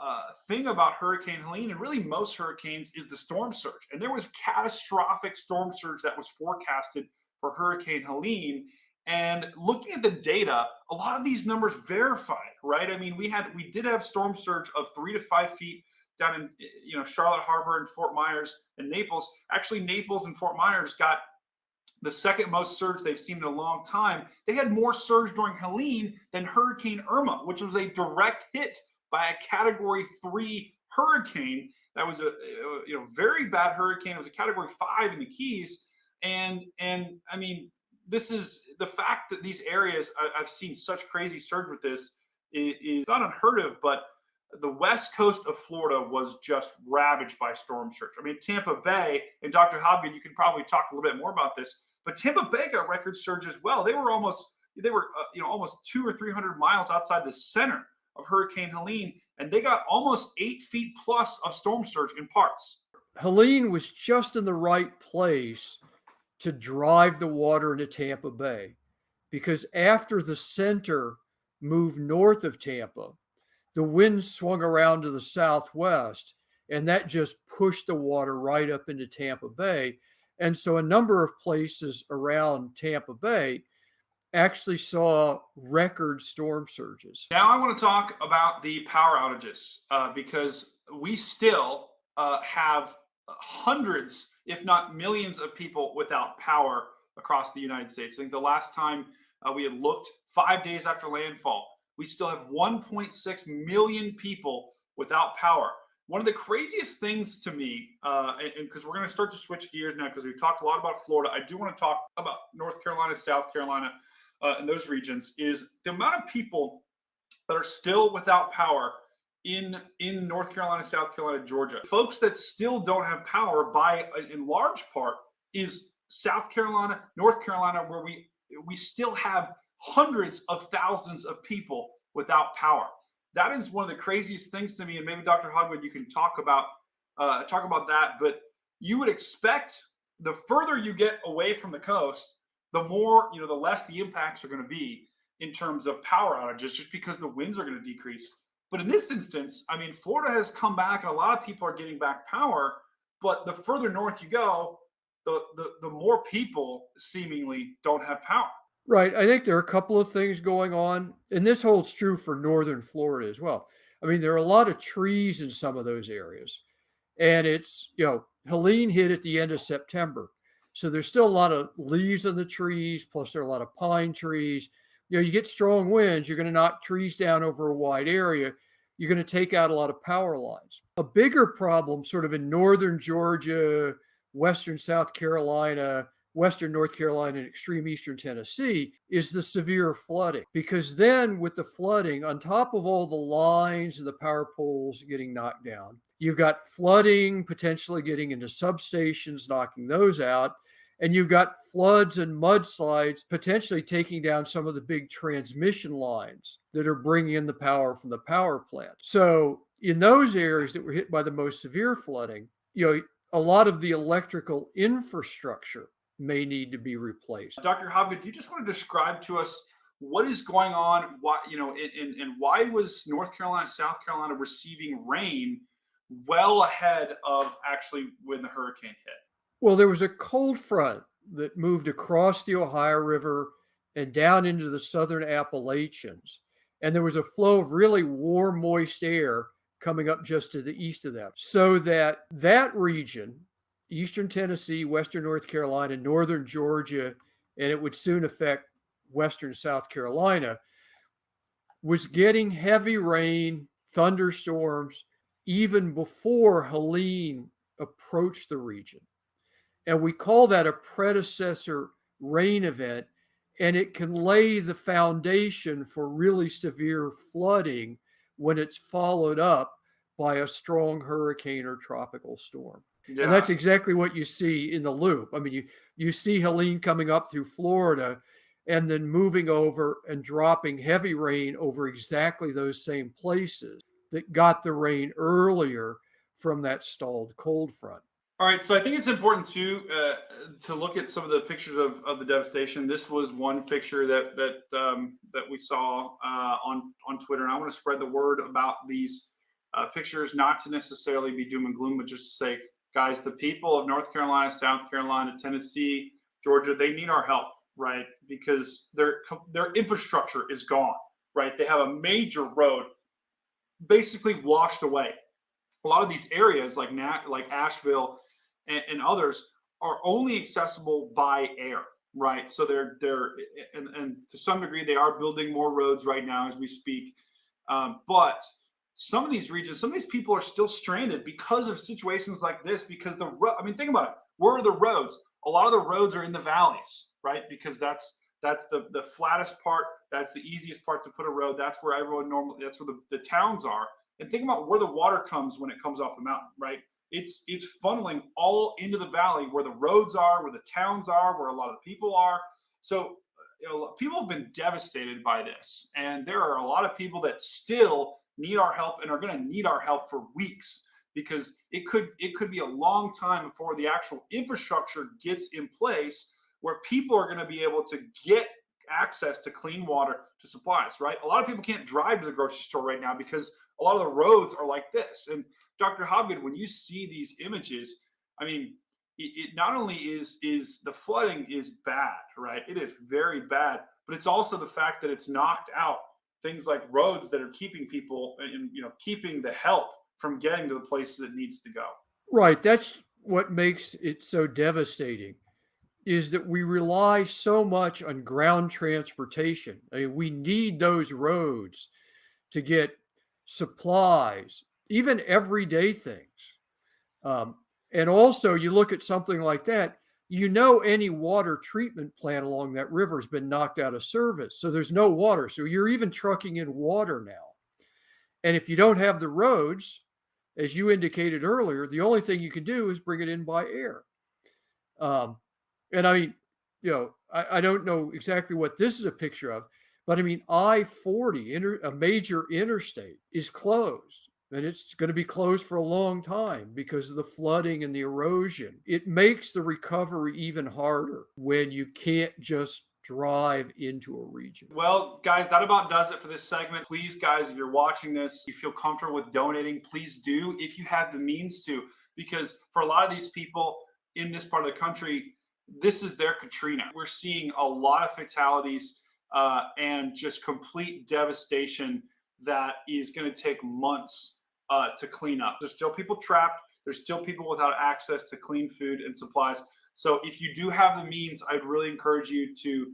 thing about Hurricane Helene, and really most hurricanes, is the storm surge. And there was catastrophic storm surge that was forecasted for Hurricane Helene. And looking at the data, a lot of these numbers verified, right? I mean, we did have storm surge of 3 to 5 feet down in Charlotte Harbor and Fort Myers and Naples. Actually, Naples and Fort Myers got the second most surge they've seen in a long time. They had more surge during Helene than Hurricane Irma, which was a direct hit by a Category 3 hurricane. That was a very bad hurricane. It was a Category 5 in the Keys, and I mean, this is the fact that these areas, I've seen such crazy surge with this, is not unheard of, but the west coast of Florida was just ravaged by storm surge. I mean, Tampa Bay, and Dr. Hobgood, you can probably talk a little bit more about this, but Tampa Bay got record surge as well. They were almost 200 or 300 miles outside the center of Hurricane Helene, and they got almost 8 feet plus of storm surge in parts. Helene was just in the right place to drive the water into Tampa Bay, because after the center moved north of Tampa, the wind swung around to the southwest, and that just pushed the water right up into Tampa Bay. And so a number of places around Tampa Bay actually saw record storm surges. Now I want to talk about the power outages because we still have hundreds, if not millions, of people without power across the United States. I think the last time we had looked, 5 days after landfall, we still have 1.6 million people without power. One of the craziest things to me, and because we're going to start to switch gears now, because we've talked a lot about Florida, I do want to talk about North Carolina, South Carolina, and those regions, is the amount of people that are still without power in North Carolina, South Carolina, Georgia. Folks that still don't have power, by in large part, is South Carolina, North Carolina, where we still have hundreds of thousands of people without power. That is one of the craziest things to me, and maybe Dr. Hogwood, you can talk about that. But you would expect the further you get away from the coast, the more, the less the impacts are going to be in terms of power outages, just because the winds are going to decrease. But in this instance, I mean, Florida has come back, and a lot of people are getting back power. But the further north you go, the more people seemingly don't have power. Right. I think there are a couple of things going on, and this holds true for northern Florida as well. I mean, there are a lot of trees in some of those areas, and it's, Helene hit at the end of September. So there's still a lot of leaves on the trees, plus there are a lot of pine trees. You get strong winds, you're going to knock trees down over a wide area. You're going to take out a lot of power lines. A bigger problem sort of in northern Georgia, western South Carolina, western North Carolina, and extreme eastern Tennessee is the severe flooding. Because then with the flooding, on top of all the lines and the power poles getting knocked down, you've got flooding potentially getting into substations, knocking those out. And you've got floods and mudslides potentially taking down some of the big transmission lines that are bringing in the power from the power plant. So in those areas that were hit by the most severe flooding, a lot of the electrical infrastructure may need to be replaced. Dr. Hobgood, do you just want to describe to us what is going on? Why, and why was North Carolina, South Carolina receiving rain well ahead of actually when the hurricane hit? Well, there was a cold front that moved across the Ohio River and down into the southern Appalachians. And there was a flow of really warm, moist air coming up just to the east of that. So that region, eastern Tennessee, western North Carolina, northern Georgia, and it would soon affect western South Carolina, was getting heavy rain, thunderstorms, even before Helene approached the region. And we call that a predecessor rain event, and it can lay the foundation for really severe flooding when it's followed up by a strong hurricane or tropical storm. Yeah. And that's exactly what you see in the loop. I mean, you see Helene coming up through Florida and then moving over and dropping heavy rain over exactly those same places that got the rain earlier from that stalled cold front. All right, so I think it's important to look at some of the pictures of the devastation. This was one picture that we saw on Twitter, and I want to spread the word about these pictures, not to necessarily be doom and gloom, but just to say, guys, the people of North Carolina, South Carolina, Tennessee, Georgia, they need our help, right? Because their infrastructure is gone, right? They have a major road basically washed away. A lot of these areas like Asheville and others are only accessible by air, right? So and to some degree they are building more roads right now as we speak, but some of these regions, some of these people are still stranded because of situations like this. Because I mean, think about it. Where are the roads? A lot of the roads are in the valleys, right? Because that's the flattest part. That's the easiest part to put a road. That's where everyone normally. That's where the towns are. And think about where the water comes when it comes off the mountain, right? It's funneling all into the valley where the roads are, where the towns are, where a lot of the people are. So people have been devastated by this, and there are a lot of people that still need our help and are going to need our help for weeks, because it could be a long time before the actual infrastructure gets in place where people are going to be able to get access to clean water, to supplies, right? A lot of people can't drive to the grocery store right now because a lot of the roads are like this. And Dr. Hobgood, when you see these images, I mean, it not only is the flooding is bad, right? It is very bad, but it's also the fact that it's knocked out things like roads that are keeping people and keeping the help from getting to the places it needs to go. Right. That's what makes it so devastating, is that we rely so much on ground transportation. I mean, we need those roads to get supplies, even everyday things. And also, you look at something like that, any water treatment plant along that river has been knocked out of service. So there's no water. So you're even trucking in water now. And if you don't have the roads, as you indicated earlier, the only thing you can do is bring it in by air. And I mean, I don't know exactly what this is a picture of, but I mean, I-40, a major interstate, is closed. And it's going to be closed for a long time because of the flooding and the erosion. It makes the recovery even harder when you can't just drive into a region. Well, guys, that about does it for this segment. Please, guys, if you're watching this, you feel comfortable with donating, please do, if you have the means to, because for a lot of these people in this part of the country, this is their Katrina. We're seeing a lot of fatalities and just complete devastation that is going to take months to clean up. There's still people trapped. There's still people without access to clean food and supplies. So if you do have the means, I'd really encourage you to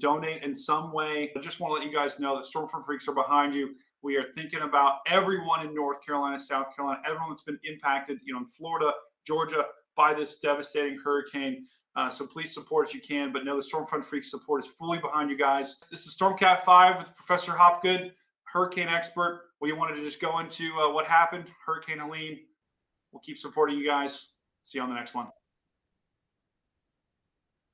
donate in some way. I just want to let you guys know that Stormfront Freaks are behind you. We are thinking about everyone in North Carolina, South Carolina, everyone that's been impacted, in Florida, Georgia, by this devastating hurricane. So please support if you can, but know the Stormfront Freaks support is fully behind you guys. This is Stormcat 5 with Professor Hopgood, hurricane expert. We wanted to just go into what happened, Hurricane Helene. We'll keep supporting you guys. See you on the next one.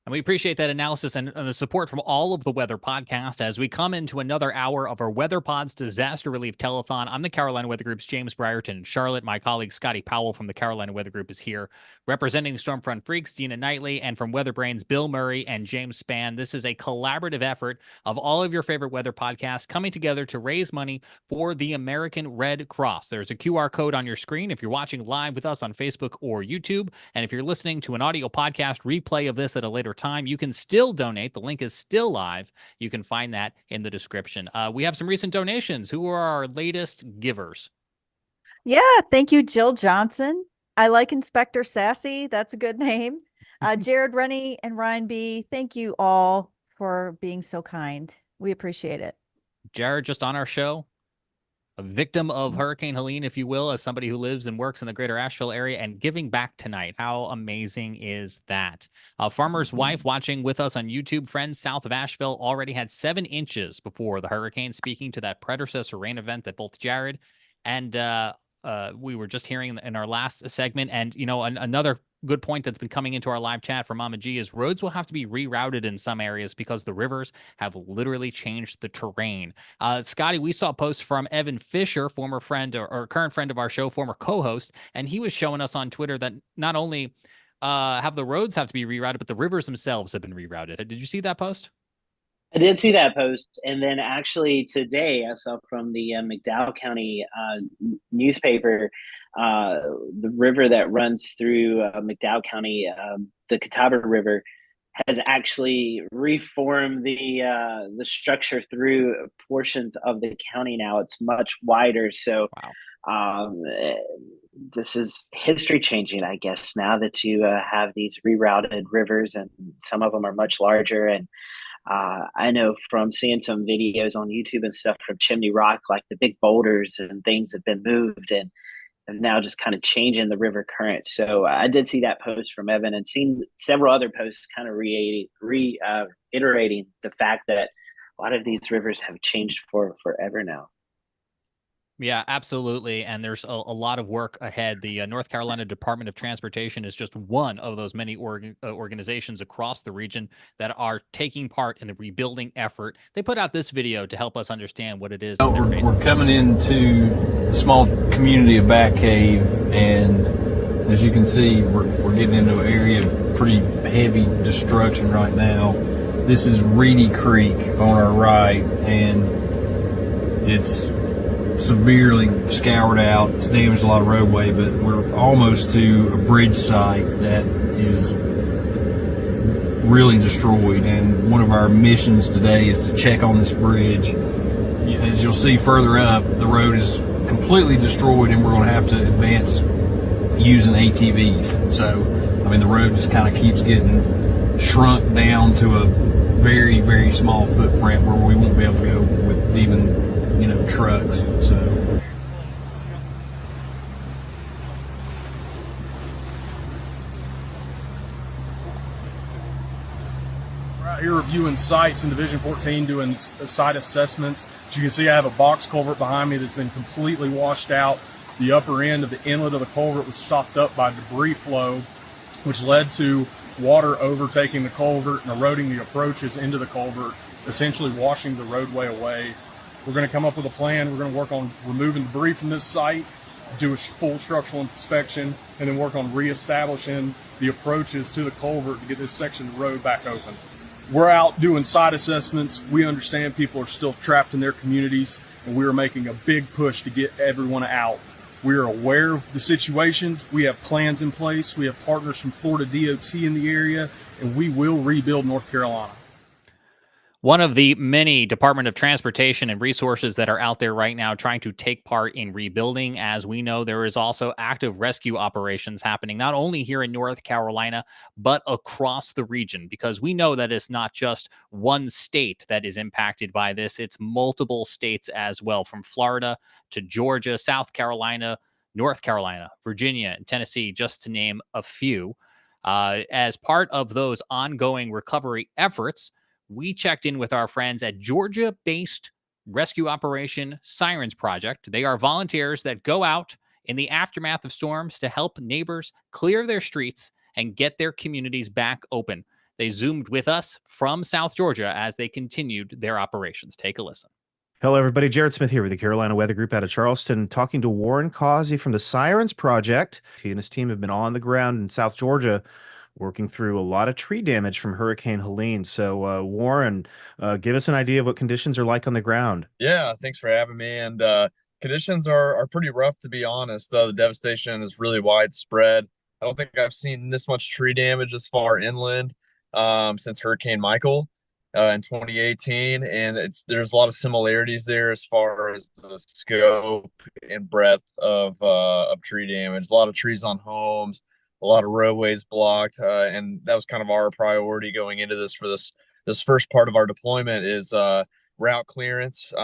And we appreciate that analysis and the support from all of the Weather Podcast as we come into another hour of our Weather Pod's Disaster Relief Telethon. I'm the Carolina Weather Group's James Brierton in Charlotte. My colleague Scotty Powell from the Carolina Weather Group is here representing Stormfront Freaks, Dina Knightley, and from Weather Brains, Bill Murray and James Spann. This is a collaborative effort of all of your favorite weather podcasts coming together to raise money for the American Red Cross. There's a QR code on your screen if you're watching live with us on Facebook or YouTube. And if you're listening to an audio podcast replay of this at a later time, you can still donate. The link is still live. You can find that in the description. We have some recent donations. Who are our latest givers? Yeah, thank you, Jill Johnson. I like Inspector Sassy. That's a good name. Jared Rennie and Ryan B. Thank you all for being so kind. We appreciate it. Jared, just on our show, a victim of Hurricane Helene, if you will, as somebody who lives and works in the greater Asheville area, and giving back tonight. How amazing is that? A farmer's wife watching with us on YouTube, friends south of Asheville, already had 7 inches before the hurricane, speaking to that predecessor rain event that both Jared and we were just hearing in our last segment. And, another good point that's been coming into our live chat from Mama G is roads will have to be rerouted in some areas because the rivers have literally changed the terrain. Scotty, we saw a post from Evan Fisher, former friend or current friend of our show, former co-host, and he was showing us on Twitter that not only have the roads have to be rerouted, but the rivers themselves have been rerouted. Did you see that post? I did see that post, and then actually today I saw from the McDowell County newspaper, the river that runs through McDowell County, the Catawba River, has actually reformed the structure through portions of the county. Now it's much wider, so this is history changing, I guess. Now that you have these rerouted rivers, and some of them are much larger, and I know from seeing some videos on YouTube and stuff from Chimney Rock, like the big boulders and things have been moved and now just kind of changing the river current. So I did see that post from Evan, and seen several other posts kind of reiterating the fact that a lot of these rivers have changed for forever now. Yeah, absolutely. And there's a lot of work ahead. The North Carolina Department of Transportation is just one of those many organizations across the region that are taking part in the rebuilding effort. They put out this video to help us understand what it is that they're facing. We're coming into the small community of Bat Cave, and as you can see, we're getting into an area of pretty heavy destruction right now. This is Reedy Creek on our right, and it's severely scoured out. It's damaged a lot of roadway, but we're almost to a bridge site that is really destroyed, and one of our missions today is to check on this bridge. As you'll see further up, the road is completely destroyed, and we're going to have to advance using ATVs. So, I mean, the road just kind of keeps getting shrunk down to a very, very small footprint where we won't be able to go with even trucks. So we're out here reviewing sites in Division 14, doing site assessments. As you can see, I have a box culvert behind me that's been completely washed out. The upper end of the inlet of the culvert was stopped up by debris flow, which led to water overtaking the culvert and eroding the approaches into the culvert, essentially washing the roadway away. We're going to come up with a plan. We're going to work on removing debris from this site, do a full structural inspection, and then work on reestablishing the approaches to the culvert to get this section of the road back open. We're out doing site assessments. We understand people are still trapped in their communities, and we are making a big push to get everyone out. We are aware of the situations. We have plans in place. We have partners from Florida DOT in the area, and we will rebuild North Carolina. One of the many Department of Transportation and resources that are out there right now trying to take part in rebuilding. As we know, there is also active rescue operations happening, not only here in North Carolina, but across the region, because we know that it's not just one state that is impacted by this. It's multiple states as well, from Florida to Georgia, South Carolina, North Carolina, Virginia, and Tennessee, just to name a few. As part of those ongoing recovery efforts, we checked in with our friends at Georgia-based rescue operation Sirens Project. They are volunteers that go out in the aftermath of storms to help neighbors clear their streets and get their communities back open. They zoomed with us from South Georgia as they continued their operations. Take a listen. Hello, everybody. Jared Smith here with the Carolina Weather Group out of Charleston, talking to Warren Causey from the Sirens Project. He and his team have been on the ground in South Georgia, working through a lot of tree damage from Hurricane Helene. So, Warren, give us an idea of what conditions are like on the ground. Yeah, thanks for having me. And conditions are pretty rough, to be honest. The devastation is really widespread. I don't think I've seen this much tree damage as far inland since Hurricane Michael in 2018. And there's a lot of similarities there as far as the scope and breadth of tree damage. A lot of trees on homes, a lot of roadways blocked, and that was kind of our priority going into this for this first part of our deployment is route clearance,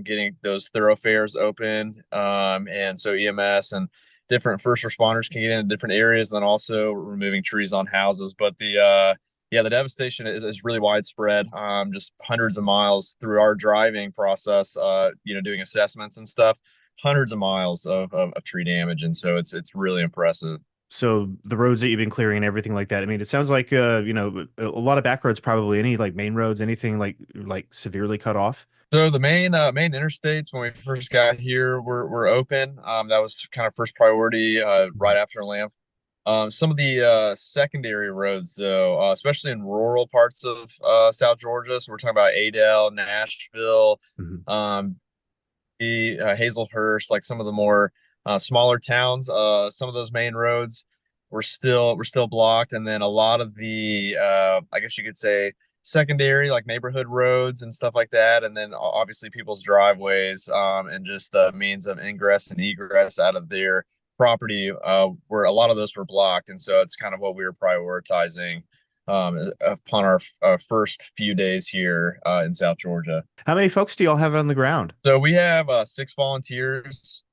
getting those thoroughfares open, and so EMS and different first responders can get into different areas, and then also removing trees on houses. But the devastation is really widespread, just hundreds of miles through our driving process, doing assessments and stuff, hundreds of miles of tree damage, and so it's really impressive. So the roads that you've been clearing and everything like that. I mean, it sounds like a lot of back roads, probably. Any like main roads, anything like severely cut off? So the main interstates when we first got here were open. That was kind of first priority right after landfall. Some of the secondary roads, though, especially in rural parts of South Georgia, so we're talking about Adel, Nashville, Hazelhurst, like some of the more smaller towns. Some of those main roads were still blocked, and then a lot of the I guess you could say secondary, like neighborhood roads and stuff like that, and then obviously people's driveways and just the means of ingress and egress out of their property, where a lot of those were blocked, and so it's kind of what we were prioritizing upon our first few days here in South Georgia. How many folks do y'all have on the ground? So we have 6 volunteers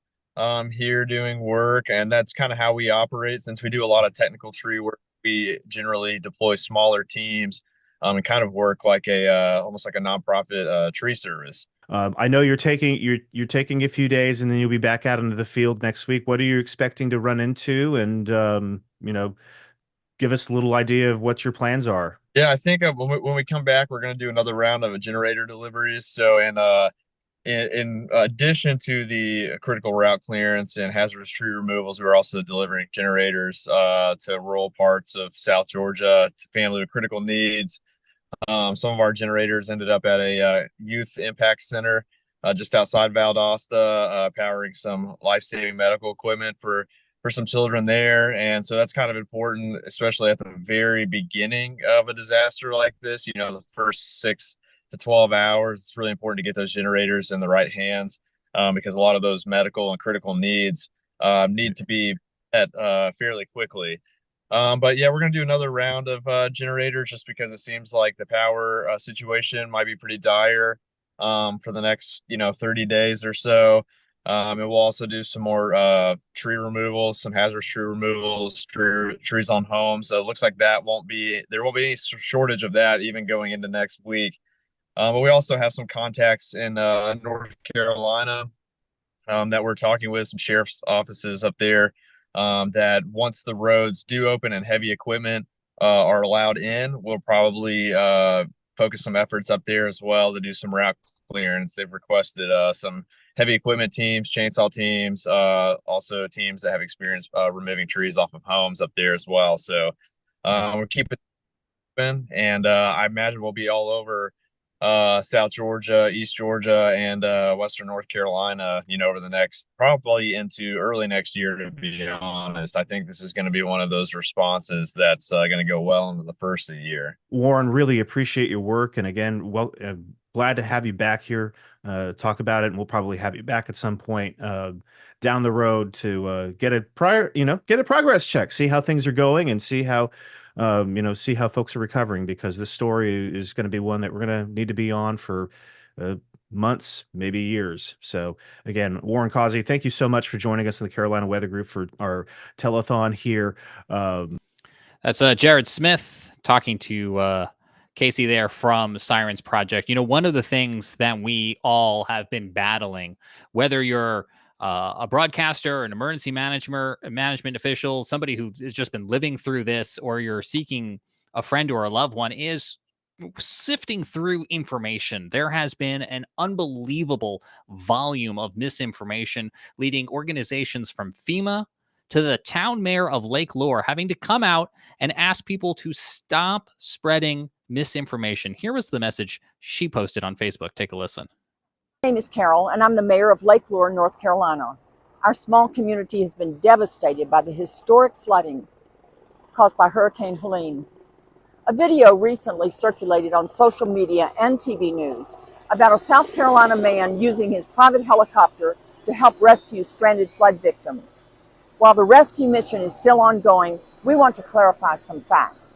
here doing work, and that's kind of how we operate. Since we do a lot of technical tree work, we generally deploy smaller teams and kind of work like almost like a nonprofit tree service. I know you're taking a few days, and then you'll be back out into the field next week. What are you expecting to run into? And give us a little idea of what your plans are. Yeah, I think when we come back, we're going to do another round of generator deliveries. So, in addition to the critical route clearance and hazardous tree removals, we're also delivering generators to rural parts of South Georgia, to family with critical needs. Some of our generators ended up at a youth impact center just outside Valdosta, powering some life-saving medical equipment for some children there. And so that's kind of important, especially at the very beginning of a disaster like this. The first 6 to 12 hours, it's really important to get those generators in the right hands because a lot of those medical and critical needs need to be met fairly quickly. But yeah, we're going to do another round of generators just because it seems like the power situation might be pretty dire for the next 30 days or so. And we'll also do some more tree removals, some hazardous tree removals, trees on homes. So it looks like there won't be any shortage of that even going into next week. But we also have some contacts in North Carolina that we're talking with, some sheriff's offices up there, that once the roads do open and heavy equipment are allowed in, we'll probably focus some efforts up there as well to do some route clearance. They've requested some heavy equipment teams, chainsaw teams, also teams that have experience removing trees off of homes up there as well. So we're keeping it open, and I imagine we'll be all over South Georgia, East Georgia, and Western North Carolina, over the next, probably into early next year, to be honest. I think this is going to be one of those responses that's going to go well into the first of the year. Warren, really appreciate your work. And again, glad to have you back here, talk about it. And we'll probably have you back at some point down the road to get a progress check, see how things are going, and see how folks are recovering, because this story is going to be one that we're going to need to be on for months, maybe years. So again, Warren Causey, thank you so much for joining us in the Carolina Weather Group for our telethon here. That's Jared Smith talking to Casey there from Sirens Project. One of the things that we all have been battling, whether you're a broadcaster, an emergency management official, somebody who has just been living through this, or you're seeking a friend or a loved one, is sifting through information. There has been an unbelievable volume of misinformation, leading organizations from FEMA to the town mayor of Lake Lure having to come out and ask people to stop spreading misinformation. Here was the message she posted on Facebook. Take a listen. My name is Carol, and I'm the mayor of Lake Lure, North Carolina. Our small community has been devastated by the historic flooding caused by Hurricane Helene. A video recently circulated on social media and TV news about a South Carolina man using his private helicopter to help rescue stranded flood victims. While the rescue mission is still ongoing, we want to clarify some facts.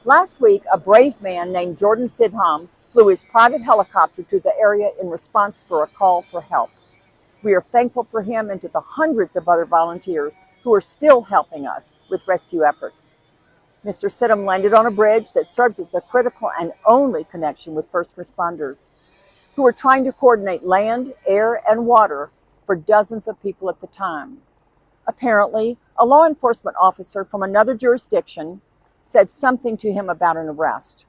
Last week, a brave man named Jordan Sidham flew his private helicopter to the area in response for a call for help. We are thankful for him and to the hundreds of other volunteers who are still helping us with rescue efforts. Mr. Sidham landed on a bridge that serves as a critical and only connection with first responders, who are trying to coordinate land, air, and water for dozens of people at the time. Apparently, A law enforcement officer from another jurisdiction said something to him about an arrest.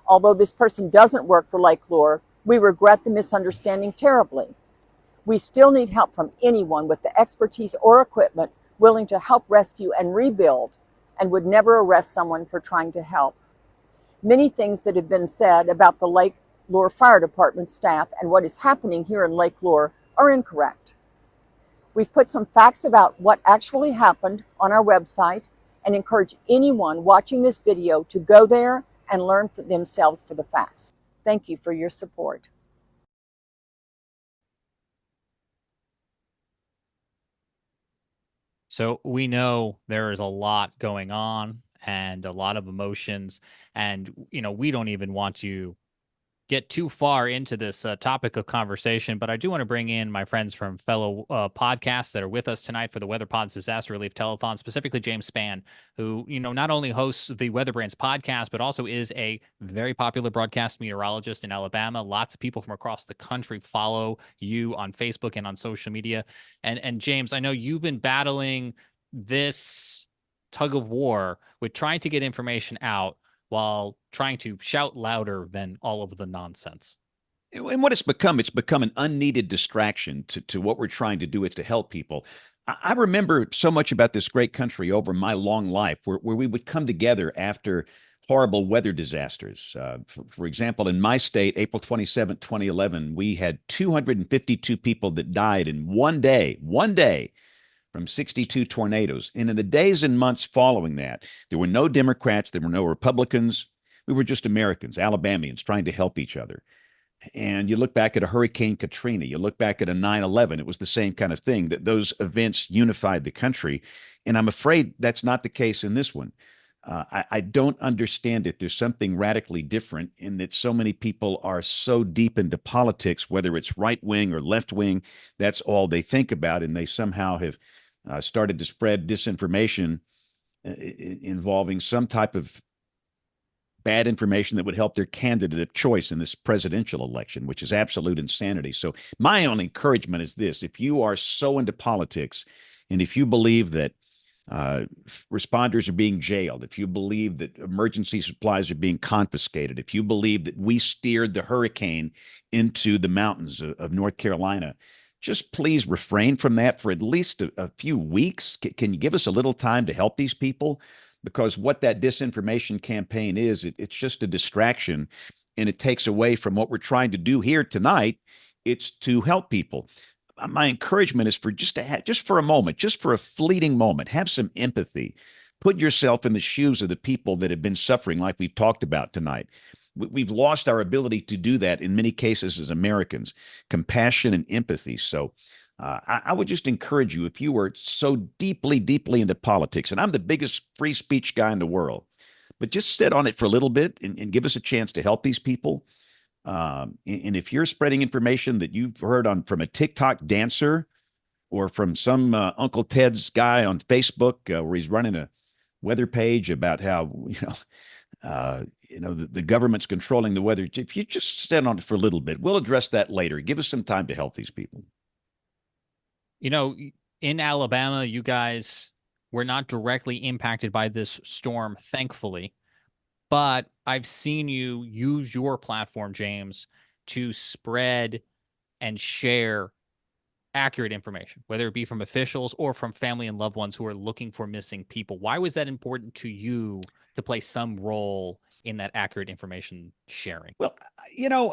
Although this person doesn't work for Lake Lure, we regret the misunderstanding terribly. We still need help from anyone with the expertise or equipment willing to help rescue and rebuild, and would never arrest someone for trying to help. Many things that have been said about the Lake Lure Fire Department staff and what is happening here in Lake Lure are incorrect. We've put some facts about what actually happened on our website and encourage anyone watching this video to go there and learn for themselves for the facts. Thank you for your support. So we know there is a lot going on and a lot of emotions, and we don't even want to get too far into this topic of conversation, but I do want to bring in my friends from fellow podcasts that are with us tonight for the Weather Pod's Disaster Relief Telethon, specifically James Spann, who, not only hosts the Weather Brands podcast, but also is a very popular broadcast meteorologist in Alabama. Lots of people from across the country follow you on Facebook and on social media. And James, I know you've been battling this tug of war with trying to get information out while trying to shout louder than all of the nonsense. And what it's become an unneeded distraction to what we're trying to do. It's to help people. I remember so much about this great country over my long life where we would come together after horrible weather disasters. For example, in my state, April 27, 2011, we had 252 people that died in one day from 62 tornadoes. And in the days and months following that, there were no Democrats, there were no Republicans. We were just Americans, Alabamians, trying to help each other. And you look back at a Hurricane Katrina, you look back at a 9/11, it was the same kind of thing, that those events unified the country. And I'm afraid that's not the case in this one. I don't understand it. There's something radically different in that so many people are so deep into politics, whether it's right wing or left wing, that's all they think about. And they somehow have started to spread disinformation involving some type of bad information that would help their candidate of choice in this presidential election, which is absolute insanity. So my only encouragement is this: if you are so into politics, and if you believe that responders are being jailed, if you believe that emergency supplies are being confiscated, if you believe that we steered the hurricane into the mountains of North Carolina, just please refrain from that for at least a few weeks. Can you give us a little time to help these people? Because what that disinformation campaign is, it's just a distraction, and it takes away from what we're trying to do here tonight. It's to help people. My encouragement is for just for a moment, just for a fleeting moment, have some empathy. Put yourself in the shoes of the people that have been suffering like we've talked about tonight. We've lost our ability to do that in many cases as Americans, compassion and empathy. So I would just encourage you, if you were so deeply, deeply into politics, and I'm the biggest free speech guy in the world, but just sit on it for a little bit and give us a chance to help these people. And if you're spreading information that you've heard from a TikTok dancer or from some Uncle Ted's guy on Facebook where he's running a weather page about how the government's controlling the weather, if you just sit on it for a little bit, we'll address that later. Give us some time to help these people. In Alabama, you guys were not directly impacted by this storm, thankfully. But I've seen you use your platform, James, to spread and share accurate information, whether it be from officials or from family and loved ones who are looking for missing people. Why was that important to you to play some role in that accurate information sharing? Well,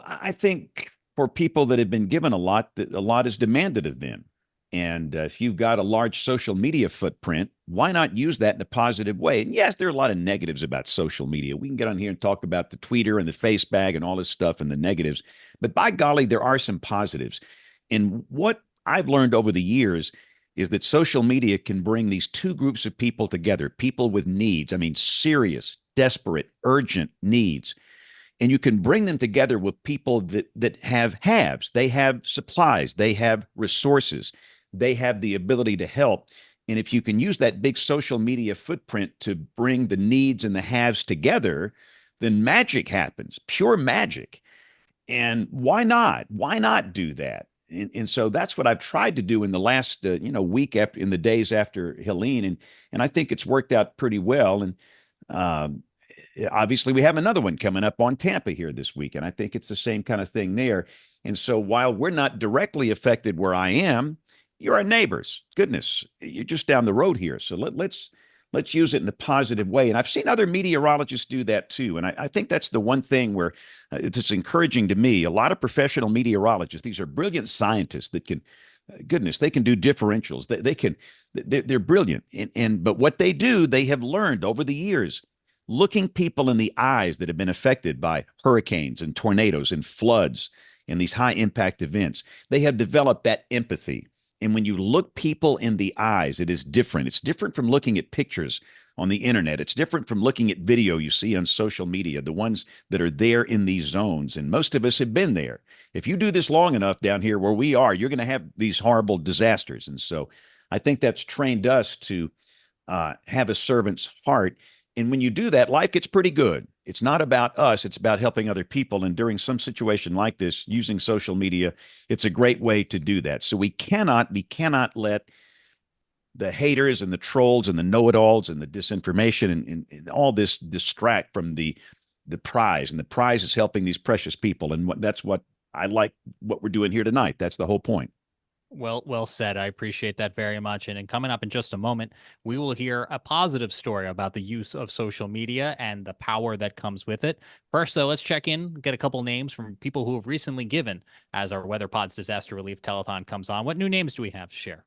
I think for people that have been given a lot is demanded of them. And if you've got a large social media footprint, why not use that in a positive way? And yes, there are a lot of negatives about social media. We can get on here and talk about the tweeter and the face bag and all this stuff and the negatives. But by golly, there are some positives. And what I've learned over the years is that social media can bring these two groups of people together, people with needs. I mean, serious, desperate, urgent needs. And you can bring them together with people that have haves. They have supplies. They have resources. They have the ability to help. And if you can use that big social media footprint to bring the needs and the haves together, then magic happens, pure magic. And why not? Why not do that? And so that's what I've tried to do in the last week after, in the days after Helene, and I think it's worked out pretty well. And um, obviously, we have another one coming up on Tampa here this week, and I think it's the same kind of thing there. And so while we're not directly affected where I am, you're our neighbors. Goodness, you're just down the road here. So let's use it in a positive way. And I've seen other meteorologists do that too. And I think that's the one thing where it's encouraging to me. A lot of professional meteorologists, these are brilliant scientists that can, goodness, they can do differentials. They're brilliant. But what they do, they have learned over the years, looking people in the eyes that have been affected by hurricanes and tornadoes and floods and these high impact events. They have developed that empathy. And when you look people in the eyes, it is different. It's different from looking at pictures on the internet. It's different from looking at video you see on social media, the ones that are there in these zones. And most of us have been there. If you do this long enough down here where we are, you're going to have these horrible disasters. And so I think that's trained us to have a servant's heart. And when you do that, life gets pretty good. It's not about us. It's about helping other people. And during some situation like this, using social media, it's a great way to do that. So we cannot let the haters and the trolls and the know-it-alls and the disinformation and all this distract from the prize. And the prize is helping these precious people. And that's what I like what we're doing here tonight. That's the whole point. Well said. I appreciate that very much. And coming up in just a moment, we will hear a positive story about the use of social media and the power that comes with it. First, though, let's check in, get a couple names from people who have recently given as our WeatherPod's Disaster Relief Telethon comes on. What new names do we have to share?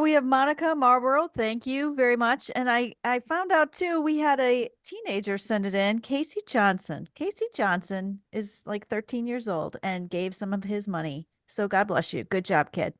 We have Monica Marlborough. Thank you very much. And I found out too, we had a teenager send it in, Casey Johnson. Casey Johnson is like 13 years old and gave some of his money. So God bless you. Good job, kid.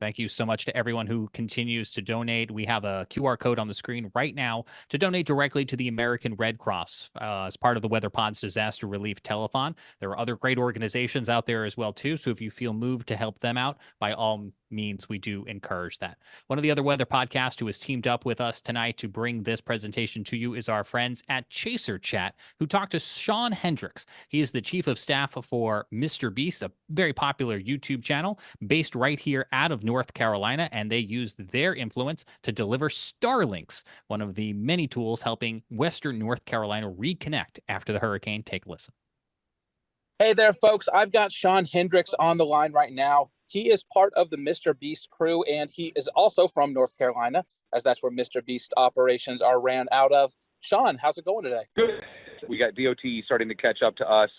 Thank you so much to everyone who continues to donate. We have a QR code on the screen right now to donate directly to the American Red Cross as part of the WeatherPod's Disaster Relief Telethon. There are other great organizations out there as well, too. So if you feel moved to help them out, by all means, we do encourage that. One of the other weather podcasts who has teamed up with us tonight to bring this presentation to you is our friends at Chaser Chat, who talked to Sean Hendricks. He is the chief of staff for Mr. Beast, a very popular YouTube channel based right here out of North Carolina, and they used their influence to deliver Starlinks, one of the many tools helping Western North Carolina reconnect after the hurricane. Take a listen. Hey there, folks. I've got Sean Hendricks on the line right now. He is part of the Mr. Beast crew, and he is also from North Carolina, as that's where Mr. Beast operations are ran out of. Sean, how's it going today? Good. We got DOT starting to catch up to us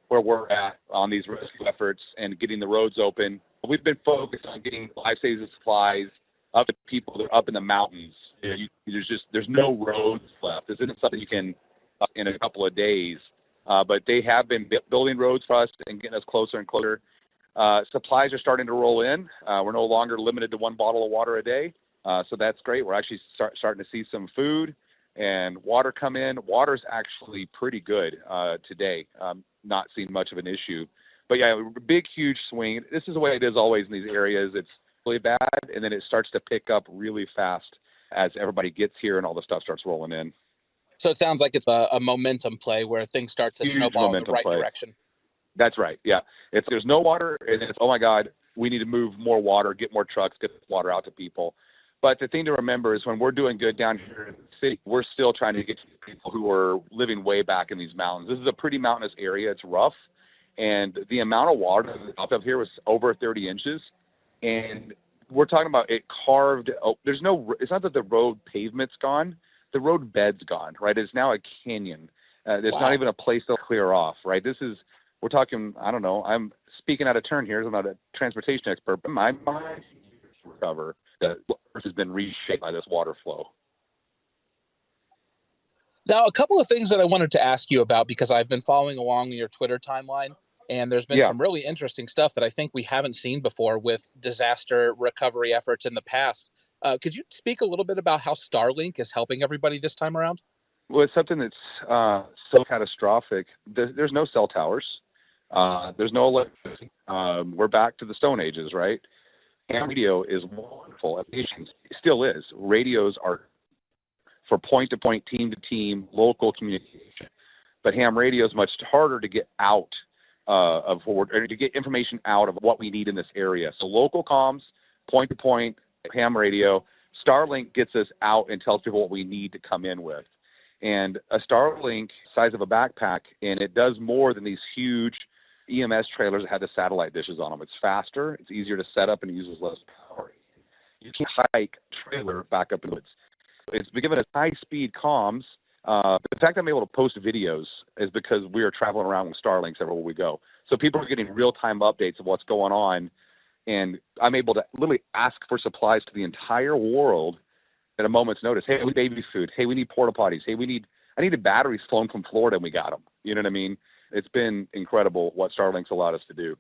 where we're at on these rescue efforts and getting the roads open. We've been focused on getting life-saving supplies up to people that are up in the mountains. There's no roads left. This isn't something you can in a couple of days. But they have been building roads for us and getting us closer and closer. Supplies are starting to roll in. We're no longer limited to one bottle of water a day. So that's great. We're actually starting to see some food and water come in. Water's actually pretty good today. Not seeing much of an issue. But yeah, big, huge swing. This is the way it is always in these areas. It's really bad, and then it starts to pick up really fast as everybody gets here and all the stuff starts rolling in. So it sounds like it's a momentum play where things start to snowball in the right direction. That's right. Yeah. There's no water, and it's, oh my God, we need to move more water, get more trucks, get water out to people. But the thing to remember is when we're doing good down here in the city, we're still trying to get to people who are living way back in these mountains. This is a pretty mountainous area. It's rough. And the amount of water up here was over 30 inches. And we're talking about it carved. It's not that the road pavement's gone. The road bed's gone, right? It's now a canyon. There's not even a place to clear off, right? We're talking, I don't know, I'm speaking out of turn here. I'm not a transportation expert, but my mind to recover that Earth has been reshaped by this water flow. Now, a couple of things that I wanted to ask you about, because I've been following along your Twitter timeline, and there's been some really interesting stuff that I think we haven't seen before with disaster recovery efforts in the past. Could you speak a little bit about how Starlink is helping everybody this time around? Well, it's something that's so catastrophic. There's no cell towers. There's no electricity. We're back to the Stone Ages, right? Ham radio is wonderful. It still is. Radios are for point-to-point, team-to-team, local communication. But ham radio is much harder to get out of what or to get information out of what we need in this area. So local comms, point to point, ham radio. Starlink gets us out and tells people what we need to come in with. And a Starlink size of a backpack, and it does more than these huge EMS trailers that had the satellite dishes on them. It's faster, it's easier to set up, and it uses less power. You can hike a trailer back up in the woods. It's been given us high-speed comms. The fact that I'm able to post videos is because we are traveling around with Starlinks everywhere we go. So people are getting real-time updates of what's going on, and I'm able to literally ask for supplies to the entire world at a moment's notice. Hey, we need baby food. Hey, we need porta potties. Hey, I needed batteries flown from Florida, and we got them. You know what I mean? It's been incredible what Starlink's allowed us to do.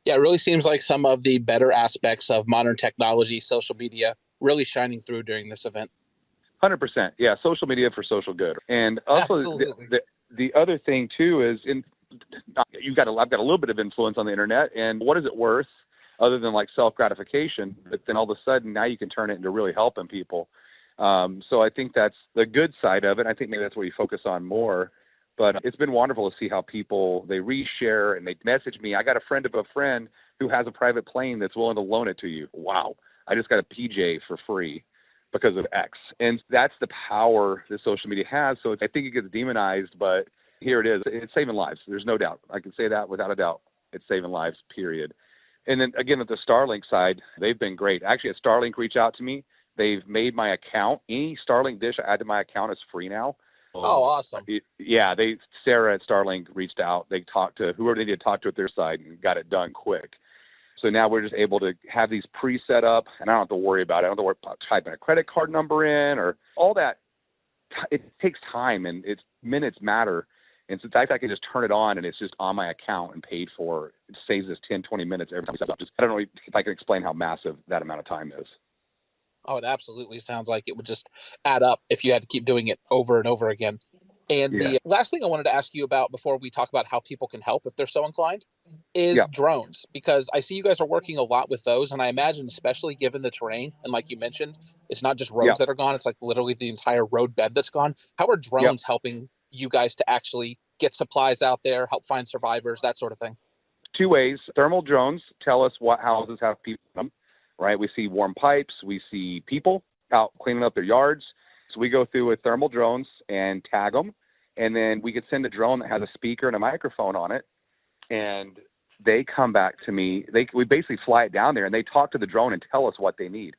Yeah, it really seems like some of the better aspects of modern technology, social media, really shining through during this event. 100%. Yeah, social media for social good. And also the other thing too is I've got a little bit of influence on the internet, and what is it worth other than like self-gratification? But then all of a sudden now you can turn it into really helping people. So I think that's the good side of it. I think maybe that's what you focus on more. But it's been wonderful to see how people, they reshare and they message me. I got a friend of a friend who has a private plane that's willing to loan it to you. Wow. I just got a PJ for free because of X. And that's the power that social media has. So I think it gets demonized, but here it is. It's saving lives. There's no doubt. I can say that without a doubt. It's saving lives, period. And then again, at the Starlink side, they've been great. Actually, at Starlink reached out to me. They've made my account. Any Starlink dish I add to my account is free now. Oh, awesome. Yeah, Sarah at Starlink reached out. They talked to whoever they needed to talk to at their side and got it done quick. So now we're just able to have these pre-set up, and I don't have to worry about it. I don't have to worry about typing a credit card number in or all that. It takes time, and minutes matter. And so the fact I can just turn it on and it's just on my account and paid for, it saves us 10, 20 minutes every time we set up. I don't know if I can explain how massive that amount of time is. Oh, it absolutely sounds like it would just add up if you had to keep doing it over and over again. And the last thing I wanted to ask you about before we talk about how people can help if they're so inclined is drones, because I see you guys are working a lot with those. And I imagine, especially given the terrain, and like you mentioned, it's not just roads that are gone. It's like literally the entire road bed that's gone. How are drones helping you guys to actually get supplies out there, help find survivors, that sort of thing? Two ways. Thermal drones tell us what houses have people in them, right? We see warm pipes. We see people out cleaning up their yards. So we go through with thermal drones and tag them. And then we could send a drone that has a speaker and a microphone on it. And they come back to me. We basically fly it down there, and they talk to the drone and tell us what they need.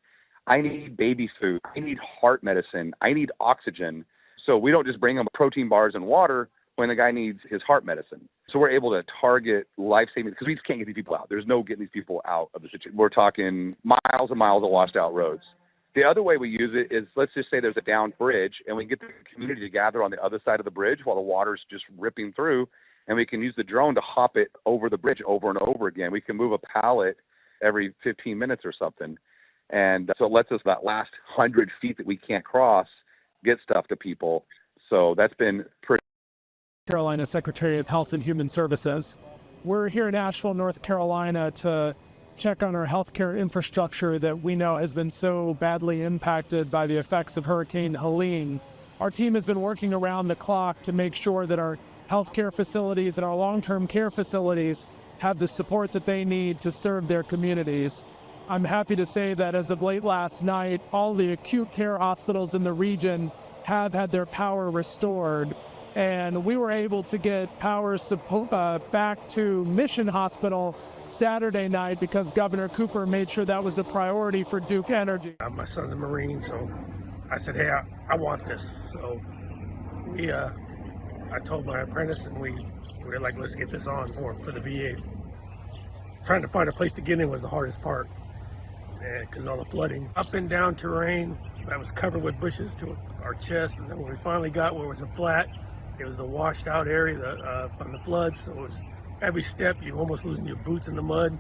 I need baby food. I need heart medicine. I need oxygen. So we don't just bring them protein bars and water when the guy needs his heart medicine. So we're able to target life-saving, because we just can't get these people out. There's no getting these people out of the situation. We're talking miles and miles of washed out roads. The other way we use it is, let's just say there's a downed bridge, and we get the community to gather on the other side of the bridge while the water's just ripping through, and we can use the drone to hop it over the bridge over and over again. We can move a pallet every 15 minutes or something. And so it lets us, that last 100 feet that we can't cross, get stuff to people. So that's been pretty. Carolina Secretary of Health and Human Services. We're here in Asheville, North Carolina to check on our healthcare infrastructure that we know has been so badly impacted by the effects of Hurricane Helene. Our team has been working around the clock to make sure that our healthcare facilities and our long-term care facilities have the support that they need to serve their communities. I'm happy to say that as of late last night, all the acute care hospitals in the region have had their power restored. And we were able to get power back to Mission Hospital Saturday night because Governor Cooper made sure that was a priority for Duke Energy. My son's a Marine, so I said, hey, I want this. So I told my apprentice, and we were like, let's get this on for the VA. Trying to find a place to get in was the hardest part, because all the flooding. Up and down terrain that was covered with bushes to our chest, and then when we finally got where it was a flat, it was the washed out area from the floods, so it was every step you almost losing your boots in the mud.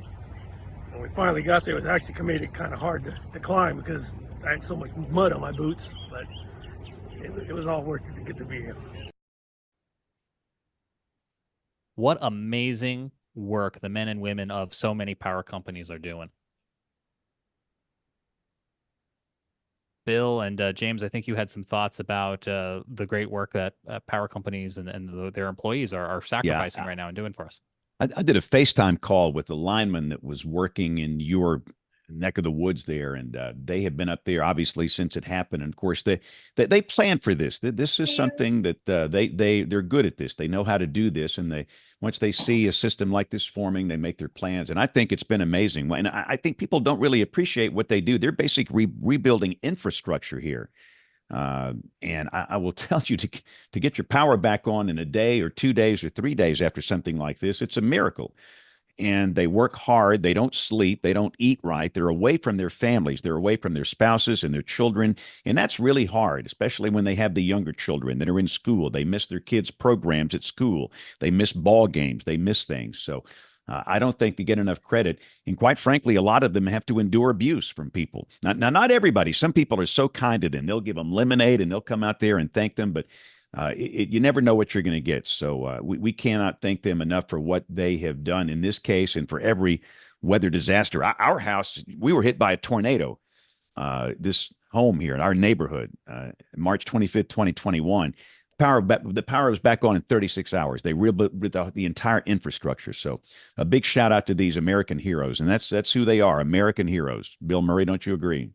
When we finally got there, it was actually made it kind of hard to climb because I had so much mud on my boots, but it was all worth it to get to be here. What amazing work the men and women of so many power companies are doing. Bill and James, I think you had some thoughts about the great work that power companies and their employees are sacrificing right now and doing for us. I did a FaceTime call with the lineman that was working in your neck of the woods there, and they have been up there obviously since it happened. And of course, they planned for this. This is something that they're good at this. They know how to do this, and they once they see a system like this forming, they make their plans. And I think it's been amazing. And I think people don't really appreciate what they do. They're basically rebuilding infrastructure here. And I will tell you to get your power back on in a day or 2 days or 3 days after something like this, it's a miracle. And they work hard. They don't sleep. They don't eat right. They're away from their families. They're away from their spouses and their children. And that's really hard, especially when they have the younger children that are in school. They miss their kids' programs at school. They miss ball games. They miss things. So I don't think they get enough credit. And quite frankly, a lot of them have to endure abuse from people. Now, not everybody. Some people are so kind to them. They'll give them lemonade and they'll come out there and thank them. But you never know what you're going to get. So we cannot thank them enough for what they have done in this case and for every weather disaster. Our house, we were hit by a tornado, this home here in our neighborhood, March 25th, 2021. The power was back on in 36 hours. They rebuilt the entire infrastructure. So a big shout out to these American heroes. And that's who they are, American heroes. Bill Murray, don't you agree?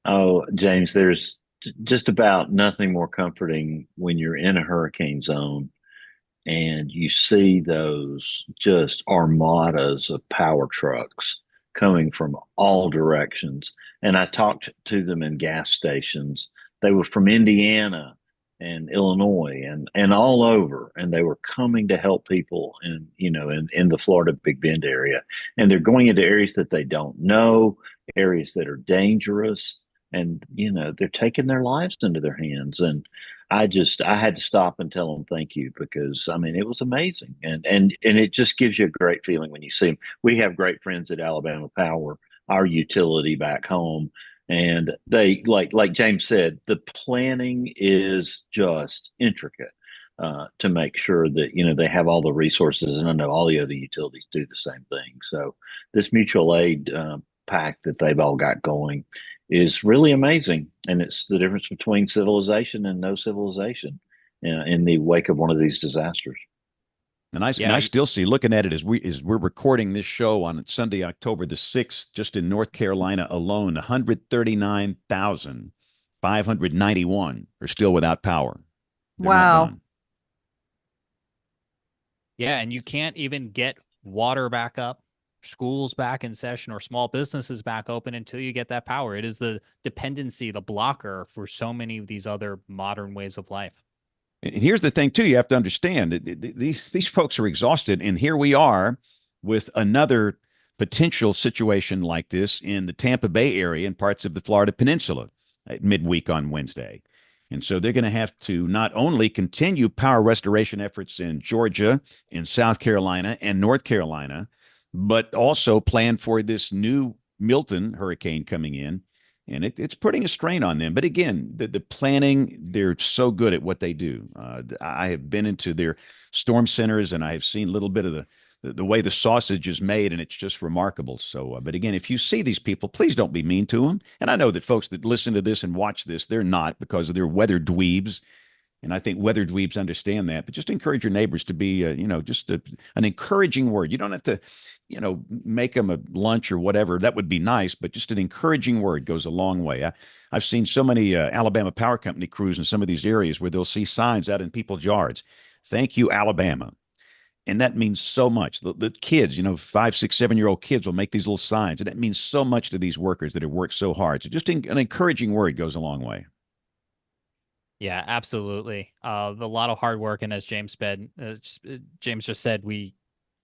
Oh, James, there's just about nothing more comforting when you're in a hurricane zone and you see those just armadas of power trucks coming from all directions. And I talked to them in gas stations. They were from Indiana and Illinois and all over, and they were coming to help people in the Florida Big Bend area. And they're going into areas that they don't know, areas that are dangerous, and they're taking their lives into their hands. And I had to stop and tell them thank you, because I mean it was amazing, and it just gives you a great feeling when you see them. We have great friends at Alabama Power, our utility back home, and they like James said, the planning is just intricate to make sure that they have all the resources, and I know all the other utilities do the same thing. So this mutual aid pact that they've all got going is really amazing, and it's the difference between civilization and no civilization in the wake of one of these disasters. And I still see, looking at it as we're recording this show on Sunday, October the 6th, just in North Carolina alone, 139,591 are still without power. They're not done. Yeah, and you can't even get water back up, schools back in session, or small businesses back open until you get that power. It is the dependency, the blocker for so many of these other modern ways of life. And here's the thing, too, you have to understand. These folks are exhausted, and here we are with another potential situation like this in the Tampa Bay area and parts of the Florida Peninsula at midweek on Wednesday. And so they're going to have to not only continue power restoration efforts in Georgia, in South Carolina, and North Carolina, but also plan for this new Milton hurricane coming in. And it's putting a strain on them. But again, the planning, they're so good at what they do. I have been into their storm centers, and I have seen a little bit of the way the sausage is made, and it's just remarkable. So, but again, if you see these people, please don't be mean to them. And I know that folks that listen to this and watch this, they're not, because they're weather dweebs. And I think weather dweebs understand that. But just encourage your neighbors to be, just an encouraging word. You don't have to, make them a lunch or whatever. That would be nice. But just an encouraging word goes a long way. I've seen so many Alabama Power Company crews in some of these areas where they'll see signs out in people's yards. Thank you, Alabama. And that means so much. The kids, 5, 6, 7-year-old kids will make these little signs. And that means so much to these workers that have worked so hard. So just an encouraging word goes a long way. Yeah, absolutely. A lot of hard work, and as James just said, we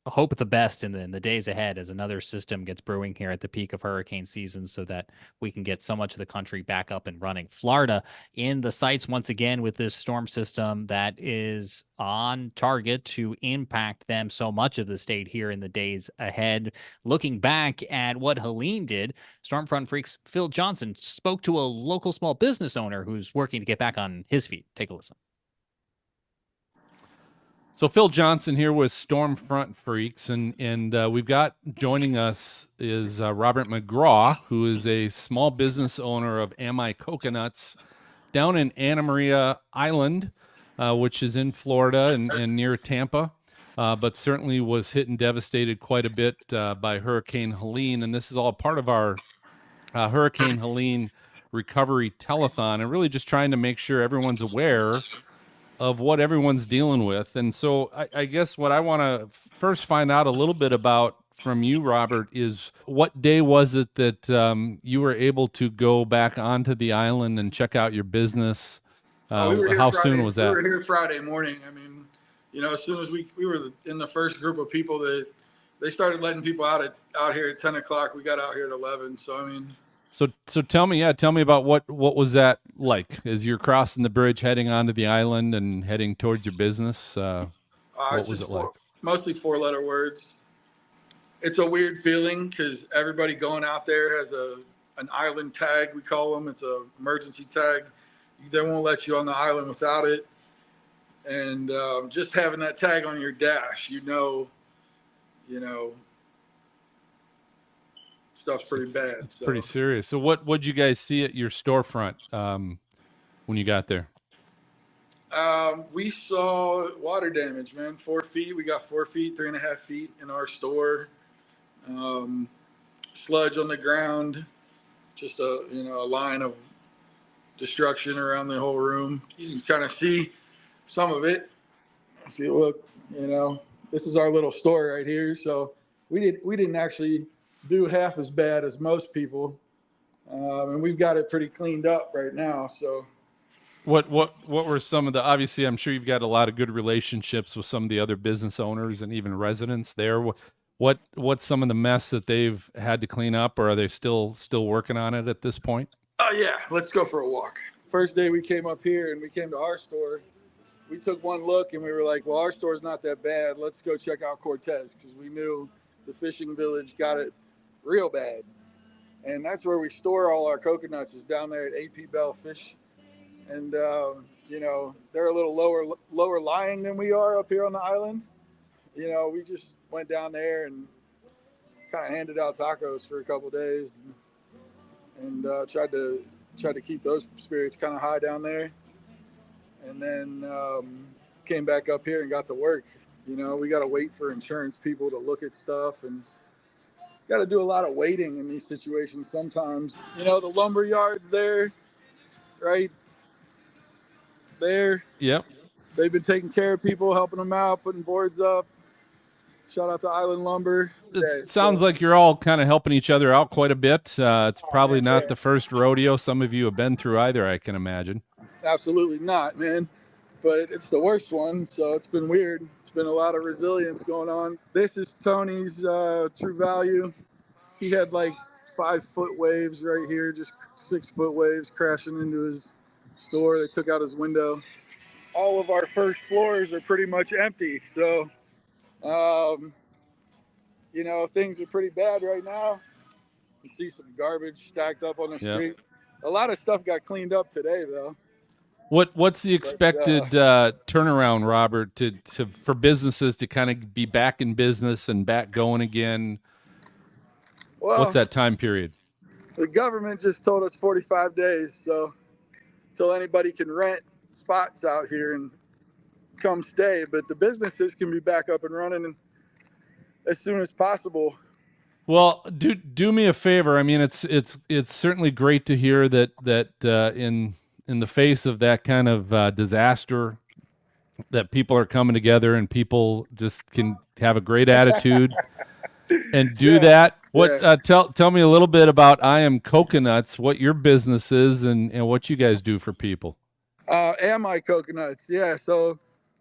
hope the best in the days ahead as another system gets brewing here at the peak of hurricane season, so that we can get so much of the country back up and running. Florida in the sights once again with this storm system that is on target to impact them so much of the state here in the days ahead. Looking back at what Helene did, Stormfront Freaks Phil Johnson spoke to a local small business owner who's working to get back on his feet. Take a listen. So Phil Johnson here with Stormfront Freaks, and we've got joining us is Robert McGraw, who is a small business owner of Ami Coconuts down in Anna Maria Island, which is in Florida and near Tampa. but certainly was hit and devastated quite a bit by Hurricane Helene. And this is all part of our Hurricane Helene recovery telethon, and really just trying to make sure everyone's aware of what everyone's dealing with. And so I guess what I want to first find out a little bit about from you, Robert, is what day was it that you were able to go back onto the island and check out your business? We were here How Friday, soon was that? We were here Friday morning. I mean, as soon as we were in the first group of people that they started letting people out here at 10 o'clock. We got out here at 11. So, I mean. So tell me about what was that like as you're crossing the bridge, heading onto the island and heading towards your business? What was it like? Mostly 4-letter words. It's a weird feeling because everybody going out there has an island tag, we call them. It's an emergency tag. They won't let you on the island without it. And just having that tag on your dash, stuff's pretty bad. It's pretty serious. So what'd you guys see at your storefront when you got there? We saw water damage, man. 4 feet. We got 4 feet, 3.5 feet in our store. Sludge on the ground. Just a line of destruction around the whole room. You can kind of see some of it. If you look, this is our little store right here. So we didn't actually do half as bad as most people, and we've got it pretty cleaned up right now. So, what were some of the? Obviously, I'm sure you've got a lot of good relationships with some of the other business owners and even residents there. What's some of the mess that they've had to clean up, or are they still working on it at this point? Oh yeah, let's go for a walk. First day we came up here and we came to our store. We took one look and we were like, well, our store's not that bad. Let's go check out Cortez, because we knew the fishing village got it real bad. And that's where we store all our coconuts, is down there at AP Bell Fish. And, they're a little lower lying than we are up here on the island. We just went down there and kind of handed out tacos for a couple of days and tried to keep those spirits kind of high down there. And then came back up here and got to work. We got to wait for insurance people to look at stuff, and got to do a lot of waiting in these situations sometimes. The lumber yards there, right there. Yep. They've been taking care of people, helping them out, putting boards up. Shout out to Island Lumber. It sounds like you're all kind of helping each other out quite a bit. It's probably not the first rodeo some of you have been through either, I can imagine. Absolutely not, man. But it's the worst one, so it's been weird. It's been a lot of resilience going on. This is Tony's True Value. He had like 5-foot waves right here, just 6-foot waves crashing into his store. They took out his window. All of our first floors are pretty much empty, so things are pretty bad right now. You see some garbage stacked up on the street. A lot of stuff got cleaned up today, though. What's the expected turnaround, Robert, for businesses to kind of be back in business and back going again? Well, what's that time period? The government just told us 45 days, so until anybody can rent spots out here and come stay. But the businesses can be back up and running as soon as possible. Well, do me a favor. I mean, it's certainly great to hear that in the face of that kind of disaster, that people are coming together and people just can have a great attitude and do that. Tell me a little bit about I Am Coconuts, what your business is and what you guys do for people. Ami Coconuts, yeah. So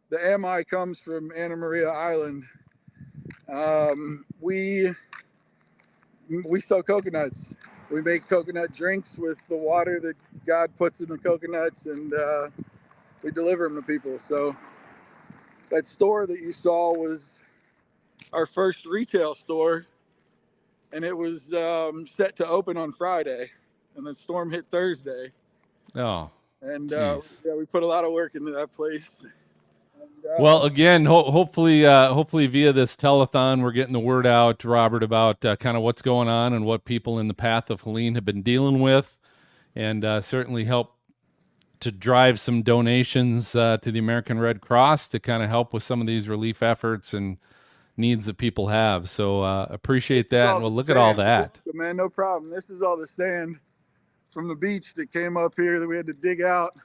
the Ami comes from Anna Maria Island. We sell coconuts. We make coconut drinks with the water that God puts in the coconuts, and we deliver them to people. So that store that you saw was our first retail store, and it was set to open on Friday, and the storm hit Thursday. Oh, and we put a lot of work into that place. Well, again, hopefully via this telethon, we're getting the word out, Robert, about kind of what's going on and what people in the path of Helene have been dealing with, and certainly help to drive some donations to the American Red Cross to kind of help with some of these relief efforts and needs that people have. So appreciate that. And we'll look at all that. Man, no problem. This is all the sand from the beach that came up here that we had to dig out.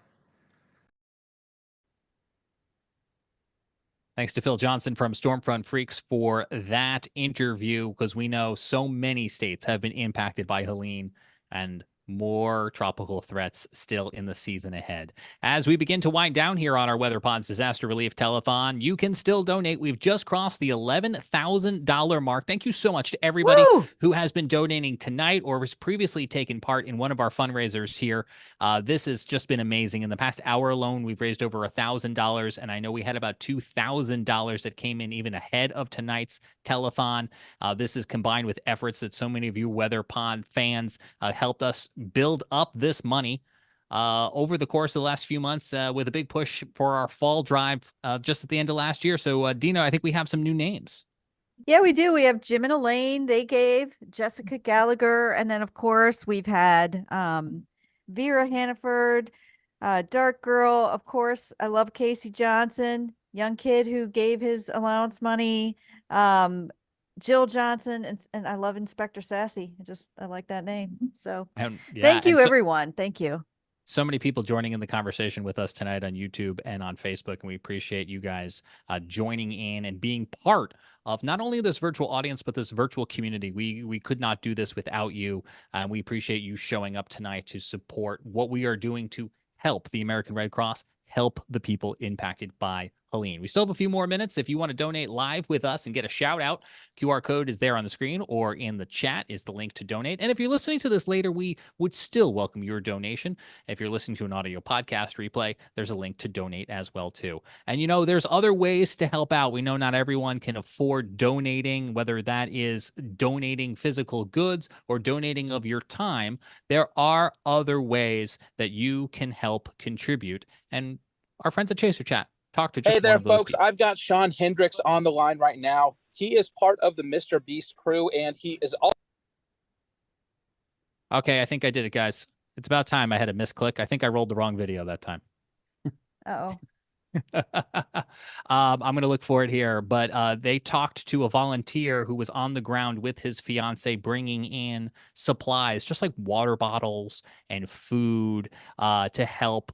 Thanks to Phil Johnson from Stormfront Freaks for that interview, because we know so many states have been impacted by Helene and more tropical threats still in the season ahead. As we begin to wind down here on our WeatherPod's Disaster Relief Telethon, you can still donate. We've just crossed the $11,000 mark. Thank you so much to everybody who has been donating tonight or was previously taken part in one of our fundraisers here. This has just been amazing. In the past hour alone, we've raised over $1,000, and I know we had about $2,000 that came in even ahead of tonight's telethon. This is combined with efforts that so many of you WeatherPod fans helped us build up this money over the course of the last few months with a big push for our fall drive just at the end of last year. So, Dina, I think we have some new names. Yeah, we do. We have Jim and Elaine, they gave, Jessica Gallagher, and then, of course, we've had Vera Hannaford, Dark Girl, of course. I love Casey Johnson, young kid who gave his allowance money, Jill Johnson, and I love Inspector Sassy. I like that name. So thank you, everyone. Thank you. So many people joining in the conversation with us tonight on YouTube and on Facebook, and we appreciate you guys joining in and being part of not only this virtual audience, but this virtual community. We could not do this without you. We appreciate you showing up tonight to support what we are doing to help the American Red Cross, help the people impacted by Helene. We still have a few more minutes. If you want to donate live with us and get a shout out, QR code is there on the screen, or in the chat is the link to donate. And if you're listening to this later, we would still welcome your donation. If you're listening to an audio podcast replay, there's a link to donate as well too. And there's other ways to help out. We know not everyone can afford donating, whether that is donating physical goods or donating of your time. There are other ways that you can help contribute. And our friends at Chaser Chat talk to just Hey there, one of those folks. people. I've got Sean Hendricks on the line right now. He is part of the Mr. Beast crew, and he is all. Okay, I think I did it, guys. It's about time I had a misclick. I think I rolled the wrong video that time. Uh-oh. I'm going to look for it here, but they talked to a volunteer who was on the ground with his fiance, bringing in supplies, just like water bottles and food, to help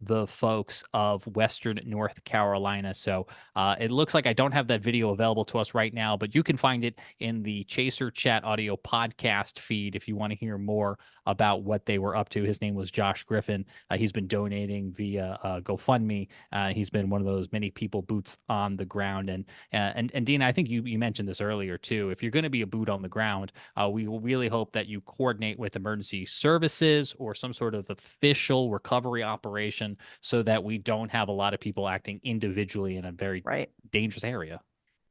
the folks of Western North Carolina. So it looks like I don't have that video available to us right now, but you can find it in the Chaser Chat audio podcast feed if you want to hear more about what they were up to. His name was Josh Griffin. He's been donating via GoFundMe. He's been one of those many people boots on the ground. And Dina, I think you mentioned this earlier too. If you're going to be a boot on the ground, we will really hope that you coordinate with emergency services or some sort of official recovery operation, so that we don't have a lot of people acting individually in a very dangerous area.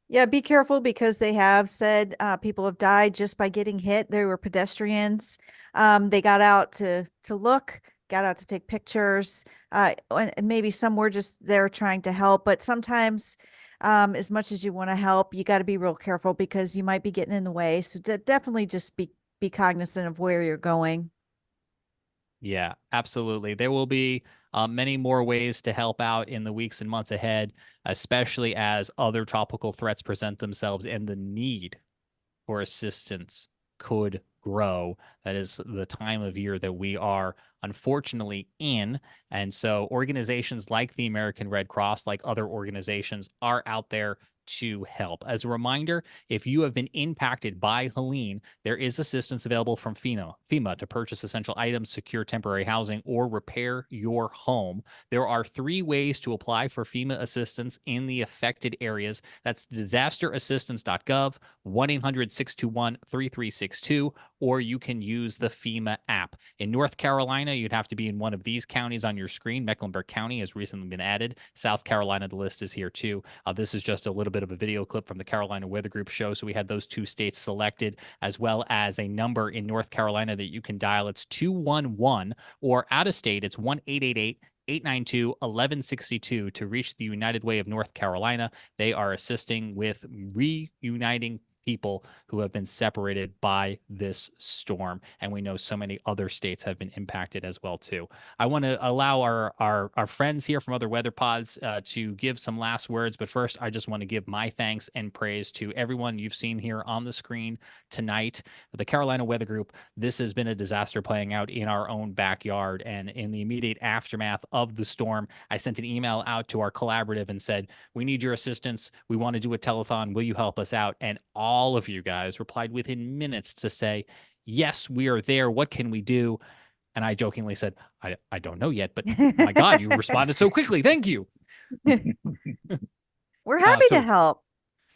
Yeah, be careful, because they have said people have died just by getting hit. They were pedestrians. They got out to look, got out to take pictures, and maybe some were just there trying to help. But sometimes, as much as you want to help, you got to be real careful, because you might be getting in the way. So definitely just be cognizant of where you're going. Yeah, absolutely. There will be many more ways to help out in the weeks and months ahead, especially as other tropical threats present themselves and the need for assistance could grow. That is the time of year that we are unfortunately in. And so organizations like the American Red Cross, like other organizations, are out there to help. As a reminder, if you have been impacted by Helene, there is assistance available from FEMA to purchase essential items, secure temporary housing, or repair your home. There are 3 ways to apply for FEMA assistance in the affected areas. That's disasterassistance.gov, 1-800-621-3362, or you can use the FEMA app. In North Carolina, you'd have to be in one of these counties on your screen. Mecklenburg County has recently been added. South Carolina, the list is here too. This is just a little bit of a video clip from the Carolina Weather Group show. So we had those 2 states selected, as well as a number in North Carolina that you can dial. It's 211, or out of state, it's 1-888-892-1162 to reach the United Way of North Carolina. They are assisting with reuniting people who have been separated by this storm. And we know so many other states have been impacted as well, too. I want to allow our friends here from other weather pods to give some last words. But first, I just want to give my thanks and praise to everyone you've seen here on the screen tonight. The Carolina Weather Group, this has been a disaster playing out in our own backyard. And in the immediate aftermath of the storm, I sent an email out to our collaborative and said, we need your assistance. We want to do a telethon. Will you help us out? And all of you guys replied within minutes to say, yes, we are there. What can we do? And I jokingly said, I don't know yet, but my God, you responded so quickly. Thank you. We're happy to help.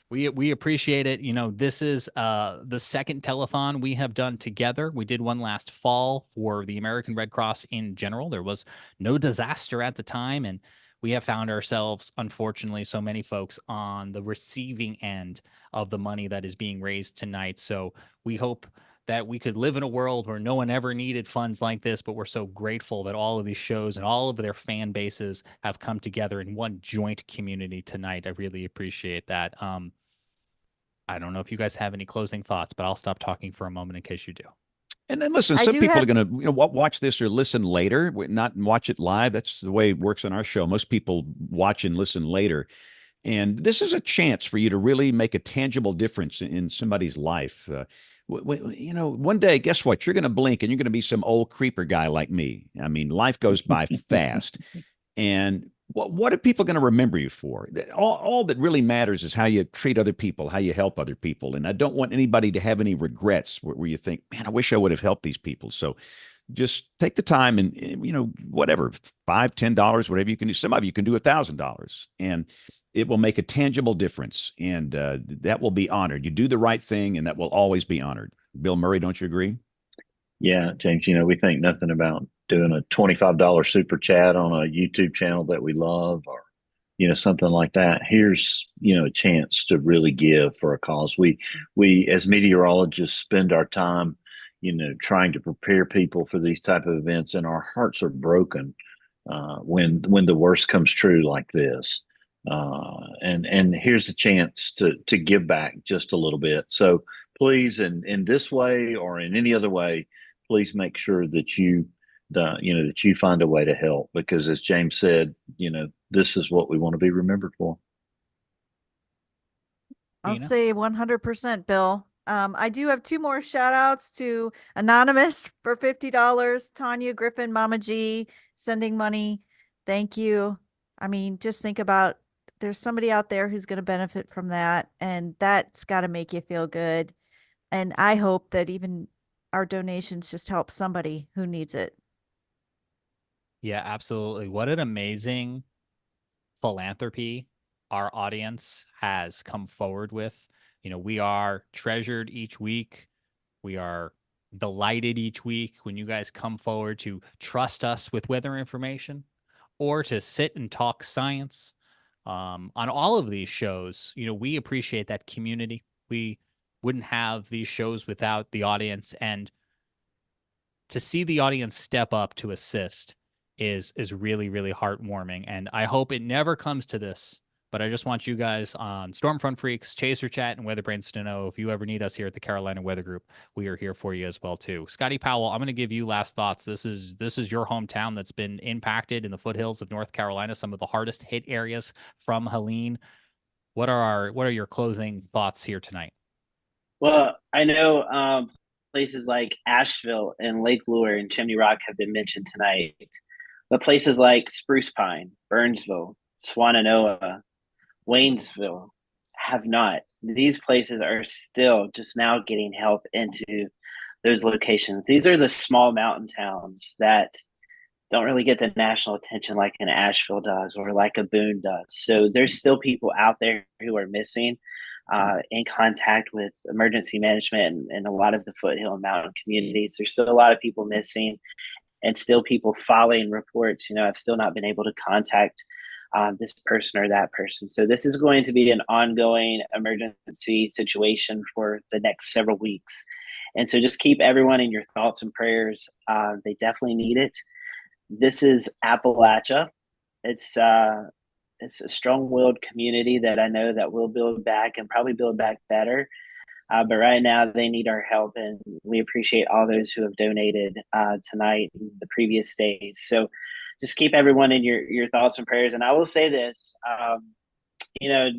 We appreciate it. You know, this is the second telethon we have done together. We did one last fall for the American Red Cross in general. There was no disaster at the time, and we have found ourselves, unfortunately, so many folks on the receiving end of the money that is being raised tonight. So we hope that we could live in a world where no one ever needed funds like this, but we're so grateful that all of these shows and all of their fan bases have come together in one joint community tonight. I really appreciate that. I don't know if you guys have any closing thoughts, but I'll stop talking for a moment in case you do. And then listen, some people are going to watch this or listen later, not watch it live. That's the way it works on our show. Most people watch and listen later. And this is a chance for you to really make a tangible difference in somebody's life. One day, guess what? You're going to blink and you're going to be some old creeper guy like me. I mean, life goes by fast. And what are people going to remember you for? All that really matters is how you treat other people, how you help other people. And I don't want anybody to have any regrets where you think, man, I wish I would have helped these people. So just take the time and whatever, $5, $10, whatever you can do. Some of you can do $1,000, and it will make a tangible difference. And that will be honored. You do the right thing, and that will always be honored. Bill Murray, don't you agree? Yeah, James, we think nothing about doing a $25 super chat on a YouTube channel that we love, or, something like that. Here's, a chance to really give for a cause. We as meteorologists spend our time, trying to prepare people for these type of events, and our hearts are broken when the worst comes true like this. And here's a chance to give back just a little bit. So please, in this way or in any other way, please make sure that you find a way to help, because as James said, this is what we want to be remembered for. I'll say 100%, Bill. I do have two more shout outs to Anonymous for $50, Tanya Griffin, Mama G, sending money. Thank you. I mean, just think about, there's somebody out there who's going to benefit from that, and that's got to make you feel good. And I hope that even our donations just help somebody who needs it. Yeah, absolutely. What an amazing philanthropy our audience has come forward with. We are treasured each week. We are delighted each week when you guys come forward to trust us with weather information or to sit and talk science. On all of these shows, we appreciate that community. We wouldn't have these shows without the audience, and to see the audience step up to assist is really, really heartwarming. And I hope it never comes to this, but I just want you guys on Stormfront Freaks, Chaser Chat, and Weatherbrains to know if you ever need us here at the Carolina Weather Group, we are here for you as well too. Scotty Powell, I'm going to give you last thoughts. This is your hometown that's been impacted in the foothills of North Carolina, some of the hardest hit areas from Helene. What are your closing thoughts here tonight? Well, I know places like Asheville and Lake Lure and Chimney Rock have been mentioned tonight. But places like Spruce Pine, Burnsville, Swannanoa, Waynesville have not. These places are still just now getting help into those locations. These are the small mountain towns that don't really get the national attention like an Asheville does or like a Boone does. So there's still people out there who are missing, in contact with emergency management and a lot of the foothill and mountain communities. There's still a lot of people missing, and still people following reports. I've still not been able to contact this person or that person. So this is going to be an ongoing emergency situation for the next several weeks. And so just keep everyone in your thoughts and prayers. They definitely need it. This is Appalachia. It's a strong-willed community that I know that will build back and probably build back better. But right now they need our help, and we appreciate all those who have donated tonight and the previous days. So just keep everyone in your thoughts and prayers. And I will say this,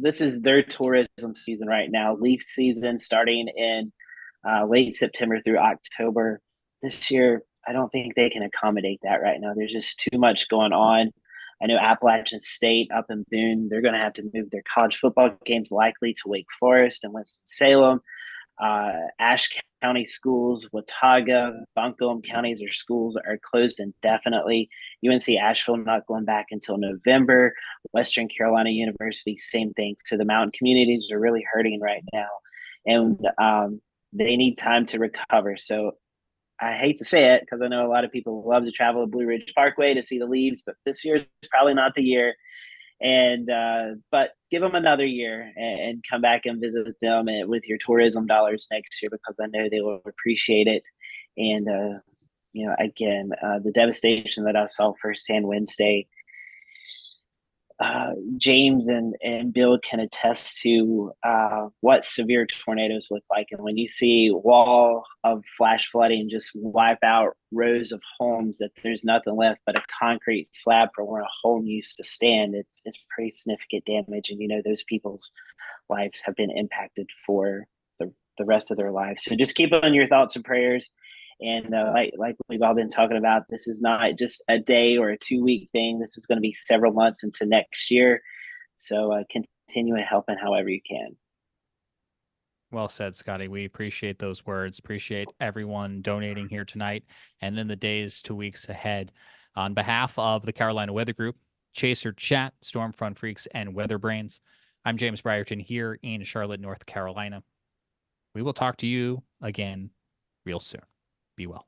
this is their tourism season right now, leaf season starting in late September through October. This year, I don't think they can accommodate that right now. There's just too much going on. I know Appalachian State up in Boone, they're going to have to move their college football games likely to Wake Forest and Winston-Salem. Ashe County schools, Watauga, Buncombe counties or schools are closed indefinitely. UNC Asheville not going back until November. Western Carolina University, same thing. So the mountain communities are really hurting right now, and they need time to recover. So I hate to say it because I know a lot of people love to travel to Blue Ridge Parkway to see the leaves, but this year is probably not the year. And but give them another year and come back and visit them with your tourism dollars next year, because I know they will appreciate it. And again, the devastation that I saw firsthand Wednesday, James and Bill can attest to what severe tornadoes look like. And when you see a wall of flash flooding just wipe out rows of homes, that there's nothing left but a concrete slab for where a home used to stand, it's pretty significant damage. And those people's lives have been impacted for the rest of their lives. So just keep on your thoughts and prayers. And like we've all been talking about, this is not just a day or a 2-week thing. This is going to be several months into next year. So continue helping however you can. Well said, Scotty. We appreciate those words. Appreciate everyone donating here tonight and in the days to weeks ahead. On behalf of the Carolina Weather Group, Chaser Chat, Stormfront Freaks, and Weather Brains, I'm James Brierton here in Charlotte, North Carolina. We will talk to you again real soon. Be well.